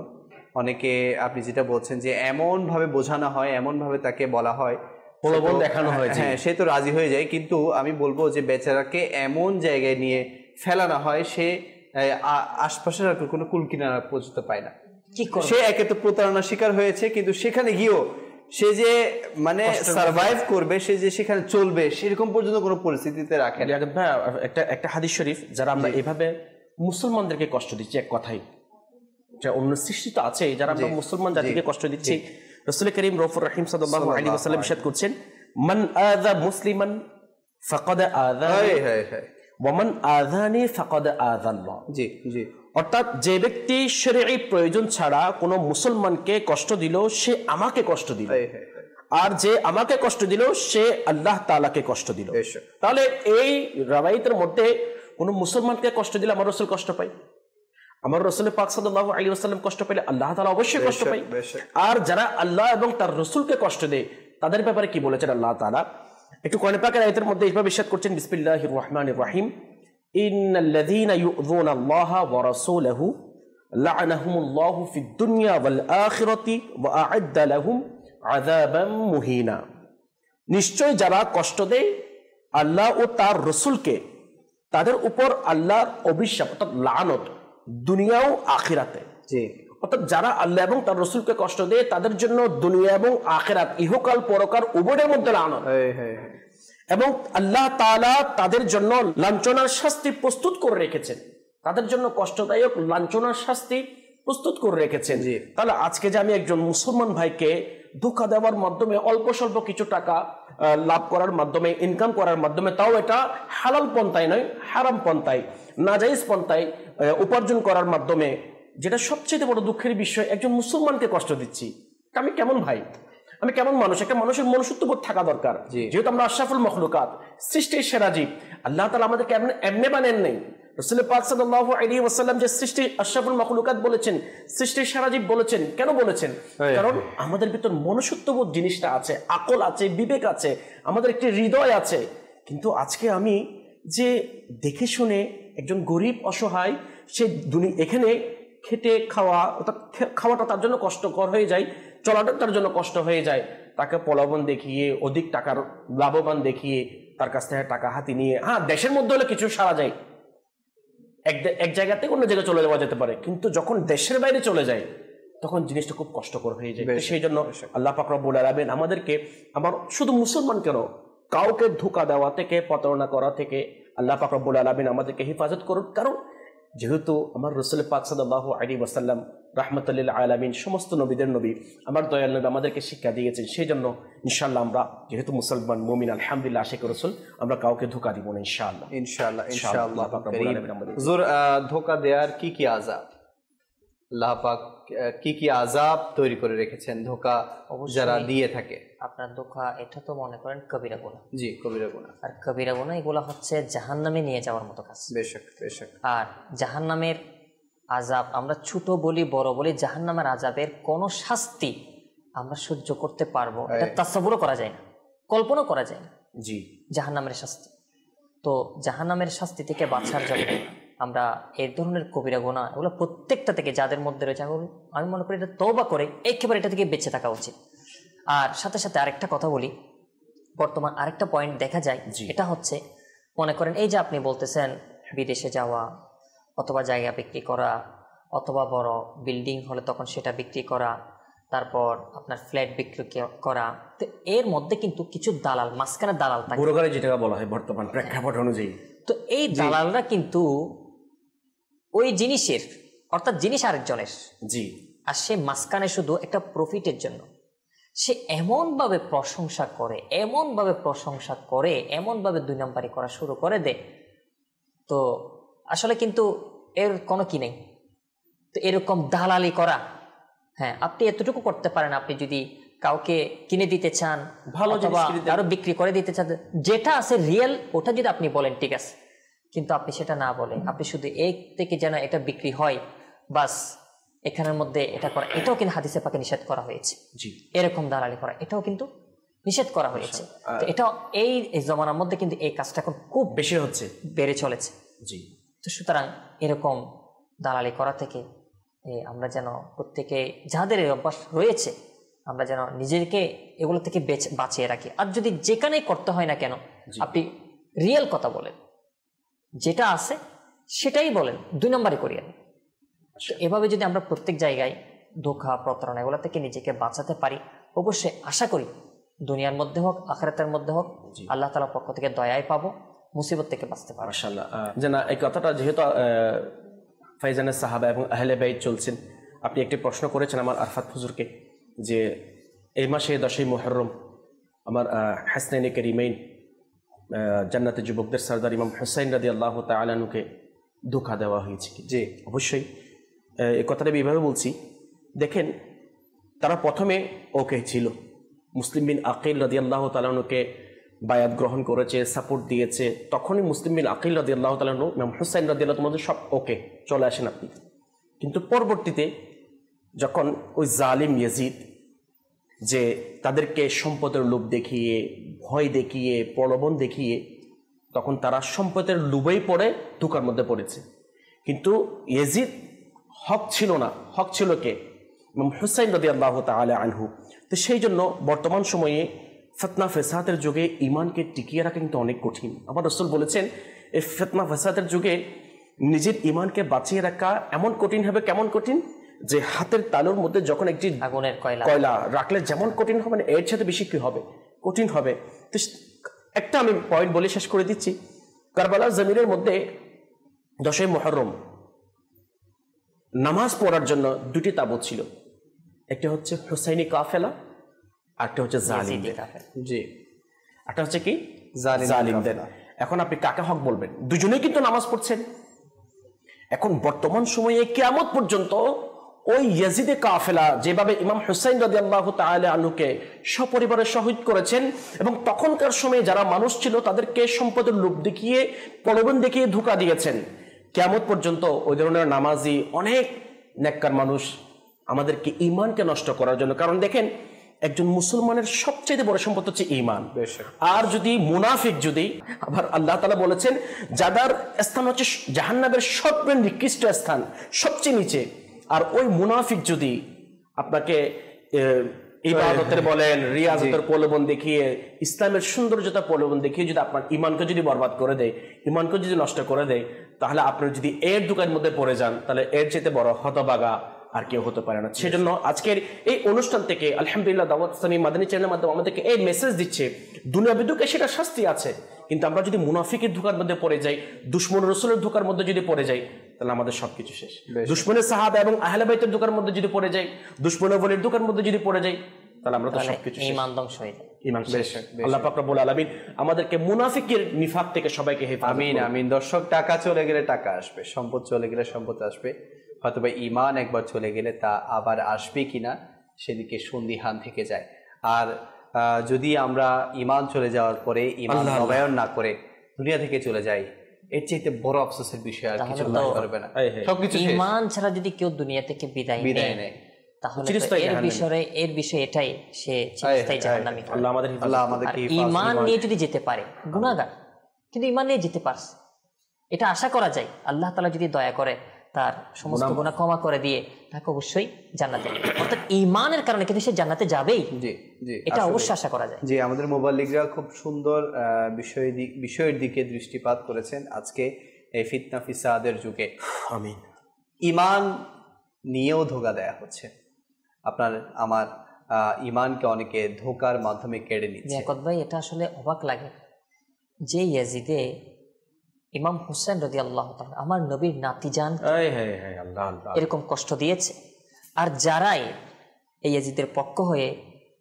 অনেকে, আপনি যেটা বলছেন যে এমন ভাবে বোঝানো হয়, এমন ভাবে তাকে বলা হয়, প্রলোভন দেখানো হয়, হ্যাঁ সে তো রাজি হয়ে যায়, কিন্তু আমি বলবো যে বেচারাকে এমন জায়গায় নিয়ে ফেলানো হয়, সে আশপাশের আর কোনো কুল কিনারা পর্যন্ত পায় না। সে একে তো প্রতারণার শিকার হয়েছে, কিন্তু সেখানে গিয়েও সে যে মানে সারভাইভ করবে, সে যে সেখানে চলবে, সেরকম পর্যন্ত কোনো পরিস্থিতিতে রাখে না। একটা হাদিস শরীফ, যারা আমরা এভাবে মুসলমানদেরকে কষ্ট দিচ্ছি, এক কথাই অন্য সৃষ্টি তো আছে, যারা আমরা মুসলমান জাতিকে কষ্ট দিচ্ছি, রাসূল করিম রউফুর রহিম সাল্লাল্লাহু আলাইহি ওয়াসাল্লাম ইরশাদ করছেন, মান আযা মুসলিমান ফাকাদ আযানি ওয়া মান আযানি ফাকাদ আযাল্লাহ। জি জি, অর্থাৎ যে ব্যক্তি শরঈ প্রয়োজন ছাড়া কোনো মুসলমানকে কষ্ট দিল, সে আমাকে কষ্ট দিল, আর যে আমাকে কষ্ট দিল সে আল্লাহ তাআলাকে কষ্ট দিল। তাহলে এই রাওয়ায়াতের মধ্যে কোনো মুসলমানকে কষ্ট দিলে আমার রাসূল কষ্ট পায়, আমার রাসূল পাক সাল্লাল্লাহু আলাইহি ওয়াসাল্লাম কষ্ট পেলে আল্লাহ তাআলা অবশ্যই কষ্ট পায়। আর যারা আল্লাহ এবং তার রাসূলকে কষ্ট দেয়, তাদের ব্যাপারে কি বলেছেন আল্লাহ তাআলা? একটু কোরআন পাকের আয়াতের মধ্যে এইভাবে ইরশাদ করছেন, বিসমিল্লাহির রহমানির রহিম, ইন্নাল্লাযীনা ইউযুনাল্লাহা ওয়া রাসূলাহু লা'নাহুমুল্লাহু ফিদ দুনিয়া ওয়াল আখিরাতি ওয়া আ'আদ্দা লাহুম আযাবাম মুহিনা। নিশ্চয় যারা কষ্ট দেয় আল্লাহ ও তার রসুলকে, তাদের উপর আল্লাহর অভিশাপ অর্থাৎ লানত দুনিয়া ও আখিরাতে। জি, অর্থাৎ যারা আল্লাহ এবং তার রসুলকে কষ্ট দেয় তাদের জন্য দুনিয়া এবং আখিরাত, ইহকাল পরকাল উভয়ের মধ্যে লানত। এবং আল্লাহ তাআলা তাদের জন্য লাঞ্ছনার শাস্তি প্রস্তুত করে রেখেছেন, তাদের জন্য কষ্টদায়ক লাঞ্ছনার শাস্তি প্রস্তুত করে রেখেছেন। তাহলে আজকে যে আমি একজন মুসলমান ভাইকে ধোঁকা দেওয়ার মাধ্যমে অল্প স্বল্প কিছু টাকা লাভ করার মাধ্যমে, ইনকাম করার মাধ্যমে, তাও এটা হালাল পন্থায় নয়, হারাম পন্থায়, নাজায়েজ পন্থায় উপার্জন করার মাধ্যমে, যেটা সবচেয়ে বড় দুঃখের বিষয়, একজন মুসলমানকে কষ্ট দিচ্ছি। আমি কেমন ভাই, আমি কেমন মানুষ? একটা মানুষের মনুষ্যত্ববোধ থাকা দরকার। যেহেতু আমরা আশরাফুল মখলুকাত, সৃষ্টির সেরা জীব, আল্লাহ তাআলা আমাদেরকে এমনি বানান নেই। রাসূল পাক সাল্লাল্লাহু আলাইহি ওয়াসাল্লাম যে সৃষ্টি আশরাফুল মখলুকাত বলেছেন, সৃষ্টির সেরা জীব বলেছেন, কেন বলেছেন? কারণ আমাদের ভিতর মনুষ্যত্ববোধ জিনিসটা আছে, আকল আছে, বিবেক আছে, আমাদের একটি হৃদয় আছে। কিন্তু আজকে আমি যে দেখে শুনে একজন গরিব অসহায়, সে এখানে খেটে খাওয়াটা তার জন্য কষ্টকর হয়ে যায়, চলাটা তার জন্য কষ্ট হয়ে যায়, তাকে প্রলোভন দেখিয়ে, অধিক টাকার লাভবান দেখিয়ে তার কাছ থেকে টাকা হাতি নিয়ে, হ্যাঁ দেশের মধ্যে হলে কিছু সারা যায়, এক জায়গা থেকে অন্য জায়গায় চলে যাওয়া যেতে পারে, কিন্তু যখন দেশের বাইরে চলে যায় তখন জিনিসটা খুব কষ্টকর হয়ে যায়। সেই জন্য আল্লাহ পাক রব্বুল আলামিন আমাদেরকে, আমার শুধু মুসলমান কেন, কাউকে ধোঁকা দেওয়া থেকে, প্রতারণা করা থেকে আল্লাহ পাক রব্বুল আলামিন আমাদেরকে হেফাজত করুন। কারণ যেহেতু আমার রাসূল পাক সাল্লাল্লাহু আলাইহি ওয়াসাল্লাম রাহমাতুল লিল আলামিন, সমস্ত নবীদের নবী, আমার দয়াল নবী আমাদেরকে শিক্ষা দিয়েছেন। সেই জন্য ইনশাআল্লাহ আমরা যেহেতু মুসলমান মুমিন, আলহামদুলিল্লাহ, আশিক রাসূল, আমরা কাউকে ধোঁকা দিব না ইনশাআল্লাহ। ইনশাআল্লাহ। হুজুর, ধোঁকা দেওয়ার কি কি আযাব, আল্লাহ পাক কি কি আযাব তৈরি করে রেখেছেন ধোঁকা যারা দিয়ে থাকে? আপনার ধোঁকা, এটা তো মনে করেন কবিরা গুনাহ। জি, কবিরা গুনাহ। আর কবিরা গুনাহ এগুলো হচ্ছে জাহান্নামে নিয়ে যাওয়ার মতো কাজ। বেশক বেশক। আর জাহান্নামের আযাব আমরা ছোট বলি বড় বলি, জাহান্নামের আযাবের কোনো শাস্তি আমরা সহ্য করতে পারবো এটা তাসাব্বুরও করা যায় না, কল্পনা করা যায় না। জি, জাহান্নামের শাস্তি। তো জাহান্নামের শাস্তি থেকে বাঁচার জন্য আমরা এই ধরনের কবিরা গুনাহ এগুলো প্রত্যেকটা থেকে যাদের মধ্যে রয়েছে, আমি মনে করি এটা তওবা করে একেবারে এটা থেকে বেঁচে থাকা উচিত। আর সাথে সাথে আরেকটা কথা বলি, বর্তমান আরেকটা পয়েন্ট দেখা যায়, এটা হচ্ছে মনে করেন এই যে আপনি বলতেছেন বিদেশে যাওয়া, অথবা জায়গা বিক্রি করা, অথবা বড় বিল্ডিং হলে তখন সেটা বিক্রি করা, তারপর আপনার ফ্ল্যাট বিক্রি করা। তো এর মধ্যে কিন্তু কিছু দালাল, মাঝখানে দালাল থাকে, বুড়োগাড়ি যেটা বলা হয় বর্তমান প্রেক্ষাপট অনুযায়ী। তো এই দালালরা কিন্তু ওই জিনিসের, অর্থাৎ জিনিস আরেকজনের, জি, আর সে মাঝখানে শুধু একটা প্রফিটের জন্য সে এমনভাবে প্রশংসা করে, এমনভাবে দুই নম্বরই করা শুরু করে দেয়। তো আসলে কিন্তু এর কোনো কি নেই। তো এরকম দালালি করা, হ্যাঁ আপনি এতটুকু করতে পারেন, আপনি যদি কাউকে কিনে দিতে চান, ভালো আরো বিক্রি করে দিতে চান, যেটা আছে রিয়েল ওটা যদি আপনি বলেন ঠিক আছে, কিন্তু আপনি সেটা না বলে আপনি শুধু এক থেকে যেন এটা বিক্রি হয় বাস এখানের মধ্যে এটা করা, এটাও কিন্তু হাদিসে পাকে নিষেধ করা হয়েছে। জি, এরকম দালালি করা এটাও কিন্তু নিষেধ করা হয়েছে। তো এটা এই জমানার মধ্যে কিন্তু এই কাজটা এখন খুব বেশি হচ্ছে, বেড়ে চলেছে। জি, তো সুতরাং এরকম দালালি করা থেকে আমরা যেন প্রত্যেকে, যাদের এই অভ্যাস রয়েছে, আমরা যেন নিজেকে এগুলো থেকে বাঁচিয়ে রাখি। আর যদি যেখানেই করতে হয় না কেন, আপনি রিয়েল কথা বলেন, যেটা আছে সেটাই বলেন, দুই নম্বরই করিয়েন। এভাবে যদি আমরা প্রত্যেক জায়গায় ধোঁকা, প্রতারণা এগুলো থেকে নিজেকে বাঁচাতে পারি, অবশ্যই আশা করি দুনিয়ার মধ্যে হোক আখিরাতের মধ্যে হোক আল্লাহ তাআলার পক্ষ থেকে দয়াই পাবো, মুসিবত থেকে বাঁচতে পারবো মাশাআল্লাহ। জানা এই কথাটা যেহেতু ফাইজানের সাহাবা এবং আহলে বাইত চলছেন, আপনি একটি প্রশ্ন করেছেন আমার আরফাত হুজুরকে যে এই মাসে 10ই মুহররম আমার হাসনাইনে কারিমাইন জান্নাতের যুবকদের সরদার ইমাম হুসাইন রাদিয়াল্লাহু তাআলা আনহুকে ধোঁকা দেওয়া হয়েছে। জি, অবশ্যই এই কথাটা আমি এইভাবে বলছি, দেখেন তারা প্রথমে ওকে ছিল, মুসলিম বিন আকিল রাদিয়াল্লাহু তাআলা আনহুকে বায়াত গ্রহণ করেছে, সাপোর্ট দিয়েছে, তখনই মুসলিম বিন আকিল রাদিয়াল্লাহু তাআলা আনহু, ইমাম হুসাইন রাদিয়াল্লাহু তাআলা সব ওকে, চলে আসেন আপনি। কিন্তু পরবর্তীতে যখন ওই জালিম ইয়াজিদ যে তাদেরকে সম্পদের লোভ দেখিয়ে, ভয় দেখিয়ে, প্রলোভন দেখিয়ে তখন তারা সম্পদের লোভেই পড়ে ধোঁকার মধ্যে পড়েছে। কিন্তু ইয়াজিদ হক ছিল না, হক ছিল কে? ইমাম হুসাইন রাদিয়াল্লাহু তাআলা আনহু। তো সেই জন্য বর্তমান সময়ে ফিতনা ফেসাদের যুগে ইমানকে টিকিয়ে রাখা কিন্তু অনেক কঠিন। আমার রাসূল বলেছেন এই ফিতনা ফেসাদের যুগে নিজের ইমানকে বাঁচিয়ে রাখা এমন কঠিন হবে, কেমন কঠিন, যে হাতের তালুর মধ্যে যখন একটি আগুনের কয়লা রাখলে যেমন কঠিন হবে, এর সাথে বেশি কি হবে, কঠিন হবে। তো একটা আমি পয়েন্ট বলে শেষ করে দিচ্ছি। কারবালার জমিনের মধ্যে 10ই মুহররম নামাজ পড়ার জন্য দুটি তাবুত ছিল, একটা হচ্ছে হুসাইনি কাফেলা, আরেকটা হচ্ছে জালিমদের। জি, একটা হচ্ছে কি জালিমদের। এখন আপনি কাকে হক বলবেন? দুজনেই কিন্তু নামাজ পড়ছেন। এখন বর্তমান সময়ে কিয়ামত পর্যন্ত ওই ইয়াজিদে কাফেলা যেভাবে ইমাম হুসাইন রাদিয়াল্লাহু তাআলা আনহুকে সপরিবারে শহীদ করেছেন, এবং তখনকার সময়ে যারা মানুষ ছিল তাদেরকে সম্পদের লোভ দেখিয়ে, প্রলোভন দেখিয়ে ধোঁকা দিয়েছেন, কিয়ামত পর্যন্ত ওই ধরনের নামাজি অনেক নেককার মানুষ আমাদেরকে ঈমানকে নষ্ট করার জন্য। কারণ দেখেন, একজন মুসলমানের সবচেয়ে বড় সম্পদ হচ্ছে ঈমান। আর যদি মুনাফিক, যদি আবার আল্লাহ তাআলা বলেছেন যাদের স্থান হচ্ছে জাহান্নামের সবচেয়ে নিকৃষ্ট স্থান, সবচেয়ে নিচে, আর ওই মুনাফিক যদি আপনাকে ইবাদতের বলেন, রিয়াজতের প্রলোভন দেখিয়ে, ইসলামের সৌন্দর্যতা প্রলোভন দেখিয়ে যদি আপনার ঈমানকে যদি বরবাদ করে দেয়, ঈমানকে যদি নষ্ট করে দেয়, তাহলে আপনি যদি এর দোকানের মধ্যে পড়ে যান, তাহলে এর চেয়ে বড় হতভাগা আর কেউ হতে পারে না। সেজন্য আজকের এই অনুষ্ঠান থেকে আলহামদুলিল্লাহ দাওয়াত ইসলামী মাদানী চ্যানেলের মাধ্যমে আমাদেরকে এই মেসেজ দিচ্ছে, দুনিয়া বিদুকে সেটা শাস্তি আছে, কিন্তু আমরা যদি মুনাফিকের ধোঁকার মধ্যে পড়ে যাই, দুশমন রাসূলের ধোঁকার মধ্যে যদি পড়ে যাই, তাহলে আমাদের সবকিছু শেষ। দুশমনের সাহাবা এবং আহলে বাইতের ধোঁকার মধ্যে যদি পড়ে যাই, দুশমনের ওলির ধোঁকার মধ্যে যদি পড়ে যাই, তাহলে আমরা তো সবকিছু ঈমান ধ্বংস হয়ে যায়। ঈমান শেষ। আল্লাহ পাক রব্বুল আলামিন আমাদেরকে মুনাফিকের নিফাক থেকে সবাইকে হেফাজত করুন। আমিন আমিন। দর্শক, টাকা চলে গেলে টাকা আসবে, সম্পদ চলে গেলে সম্পদ আসবে, হয়তোবা ঈমান একবার চলে গেলে তা আবার আসবে কিনা সেদিকে সন্দিহান থেকে যায়। আর যদি আমরা ঈমান চলে যাওয়ার পরে ঈমান নবায়ন না করে দুনিয়া থেকে চলে যাই, এর চাইতে বড় আফসোসের বিষয় আর কিছু হতে পারবে না। সবকিছু ঈমান ছাড়া যদি কেউ দুনিয়া থেকে বিদায় নেয়, তাহলে এর বিষয় এটাই, সে চিরস্থায়ী জাহান্নামী। আল্লাহ আমাদেরকে ঈমান নিয়ে যদি যেতে পারে, গুনাহগার কিন্তু ঈমান নিয়ে যেতে পারছে, এটা আশা করা যায় আল্লাহ তাআলা যদি দয়া করে তার সমস্ত গুনাহ ক্ষমা করে দিয়ে তাকে অবশ্যই জান্নাতে নেবে। অর্থাৎ ঈমানের কারণে কিন্তু সে জান্নাতে যাবেই। জি জি, এটা অবশ্যই আশা করা যায়। জি, আমাদের মুবাল্লিগরা খুব সুন্দর বিষয়ের দিকে দৃষ্টিপাত করেছেন আজকে এই ফিতনা ফিসাদের যুগে। আমিন। ঈমান নিয়েও ধোঁকা দেয়া হচ্ছে, আপনার আমার ঈমানকে অনেকে ধোঁকার মাধ্যমে কেড়ে নিচ্ছে। লিয়াকত ভাই, এটা আসলে অবাক লাগে যে ইয়াজিদে ইমাম হুসাইন রাদিয়াল্লাহু তাআলা আমার নবীর নাতিজান এরকম কষ্ট দিয়েছে, আর যারাই এই ইয়াজিদের পক্ষ হয়ে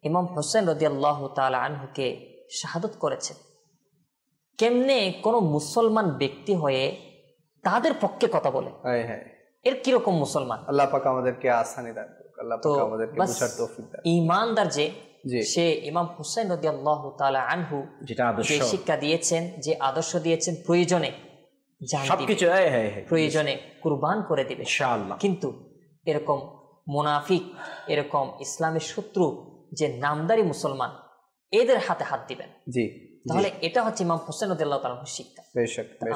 ইমাম হুসাইন রাদিয়াল্লাহু তাআলা আনহুকে শাহাদত করেছেন, কেমনে কোনো মুসলমান ব্যক্তি হয়ে তাদের পক্ষে কথা বলে? এর কিরকম মুসলমান? আল্লাহ পাক আমাদেরকে আসানি দান করুক, আল্লাহ পাক আমাদেরকে বুঝার তৌফিক দান। ঈমানদার যে সে ইমাম হুসাইন রাদিয়াল্লাহু তাআলা আনহু যে শিক্ষা দিয়েছেন, যে আদর্শ দিয়েছেন, প্রয়োজনে সবকিছু প্রয়োজনে কুরবান করে দিবে ইনশাআল্লাহ। কিন্তু এরকম মুনাফিক, এরকম ইসলামের শত্রু যে নামদারি মুসলমান, এদের হাতে হাত দিবেন। জি, তাহলে এটা হচ্ছে ইমাম হুসাইন রাদিয়াল্লাহু তাআলার শিক্ষা।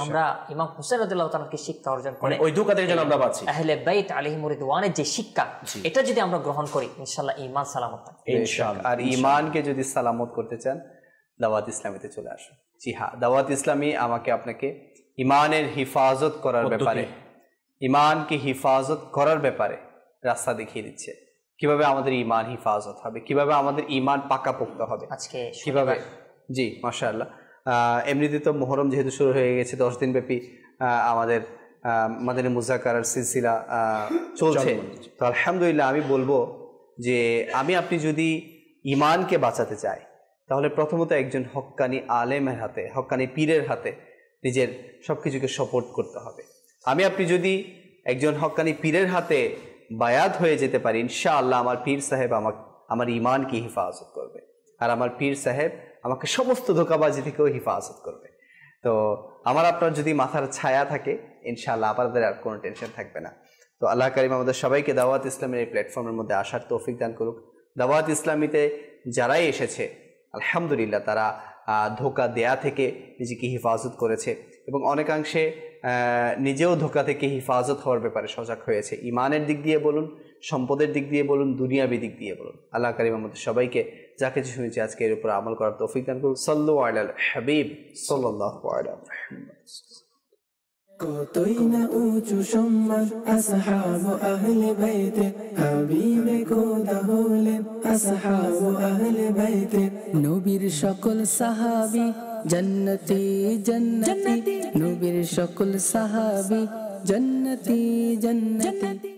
আমরা ইমাম হুসাইন রাদিয়াল্লাহু তাআলাকে শিক্ষা অর্জন করে ওই ধোঁকা থেকে যেন আমরা বাঁচি, আহলে বাইত আলাইহিমুর রিদওয়ানের যে শিক্ষা, এটা যদি আমরা গ্রহণ করি, ইনশাআল্লাহ ঈমান সালামত থাকবে ইনশাআল্লাহ। আর ঈমানকে যদি সালামত করতে চান, দাওয়াত ইসলামীতে চলে আসুন। জি হ্যাঁ, দাওয়াত ইসলামী আমাকে আপনাকে ঈমানের হিফাজত করার ব্যাপারে, ঈমানকে হিফাজত করার ব্যাপারে রাস্তা দেখিয়ে দিচ্ছে। কিভাবে আমাদের ঈমান হিফাজত হবে, কিভাবে আমাদের ঈমান পাকাপোক্ত হবে, আজকে কিভাবে। জি মাশাআল্লাহ। এমনিতে তো মুহররম যেহেতু শুরু হয়ে গেছে, 10 দিন ব্যাপী আমাদের মাদানী মুযাকারার সিলসিলা চলছে। তো আলহামদুলিল্লাহ আমি বলবো যে আপনি যদি ঈমানকে বাঁচাতে চাই, তাহলে প্রথমত একজন হক্কানি আলেমের হাতে, হক্কানি পীরের হাতে নিজের সবকিছুকে সাপোর্ট করতে হবে। আপনি যদি একজন হক্কানি পীরের হাতে বায়াত হয়ে যেতে পারি, ইনশাআল্লাহ আমার পীর সাহেব আমার ঈমানকে হিফাজত করবে, আর আমার পীর সাহেব আমাকে সমস্ত ধোঁকাবাজি থেকেও হিফাজত করবে। তো আমার আপনার যদি মাথার ছায়া থাকে, ইনশাআল্লাহ আপনাদের আর কোনো টেনশন থাকবে না। তো আল্লাহ কারীম আমাদের সবাইকে দাওয়াত ইসলামের এই প্ল্যাটফর্মের মধ্যে আসার তৌফিক দান করুক। দাওয়াত ইসলামীতে যারাই এসেছে আলহামদুলিল্লাহ তারা ধোঁকা দেয়া থেকে নিজেকে হেফাজত করেছে এবং অনেকাংশে নিজেও ধোঁকা থেকে হেফাজত হওয়ার ব্যাপারে সজাগ হয়েছে। ইমানের দিক দিয়ে বলুন, সম্পদের দিক দিয়ে বলুন, দুনিয়াবি দিক দিয়ে বলুন। আল্লাহ কারীম আমাদের সবাইকে যা কিছু শুনেছি আজকে এর উপর আমল করার তৌফিক দান করুন। সাল্লু আলাল হাবিব সাল্লাল্লাহু আলাইহি ওয়াসাল্লাম। কতই না উঁচু সম্মান আসহাবু আহলে বাইতে, হাবিবে খোদা হলেন আসহাবু আহলে বাইতে। নবীর সকল সাহাবী জান্নাতি জান্নাতি, নবীর সকল সাহাবী জান্নাতি জান্নাতি।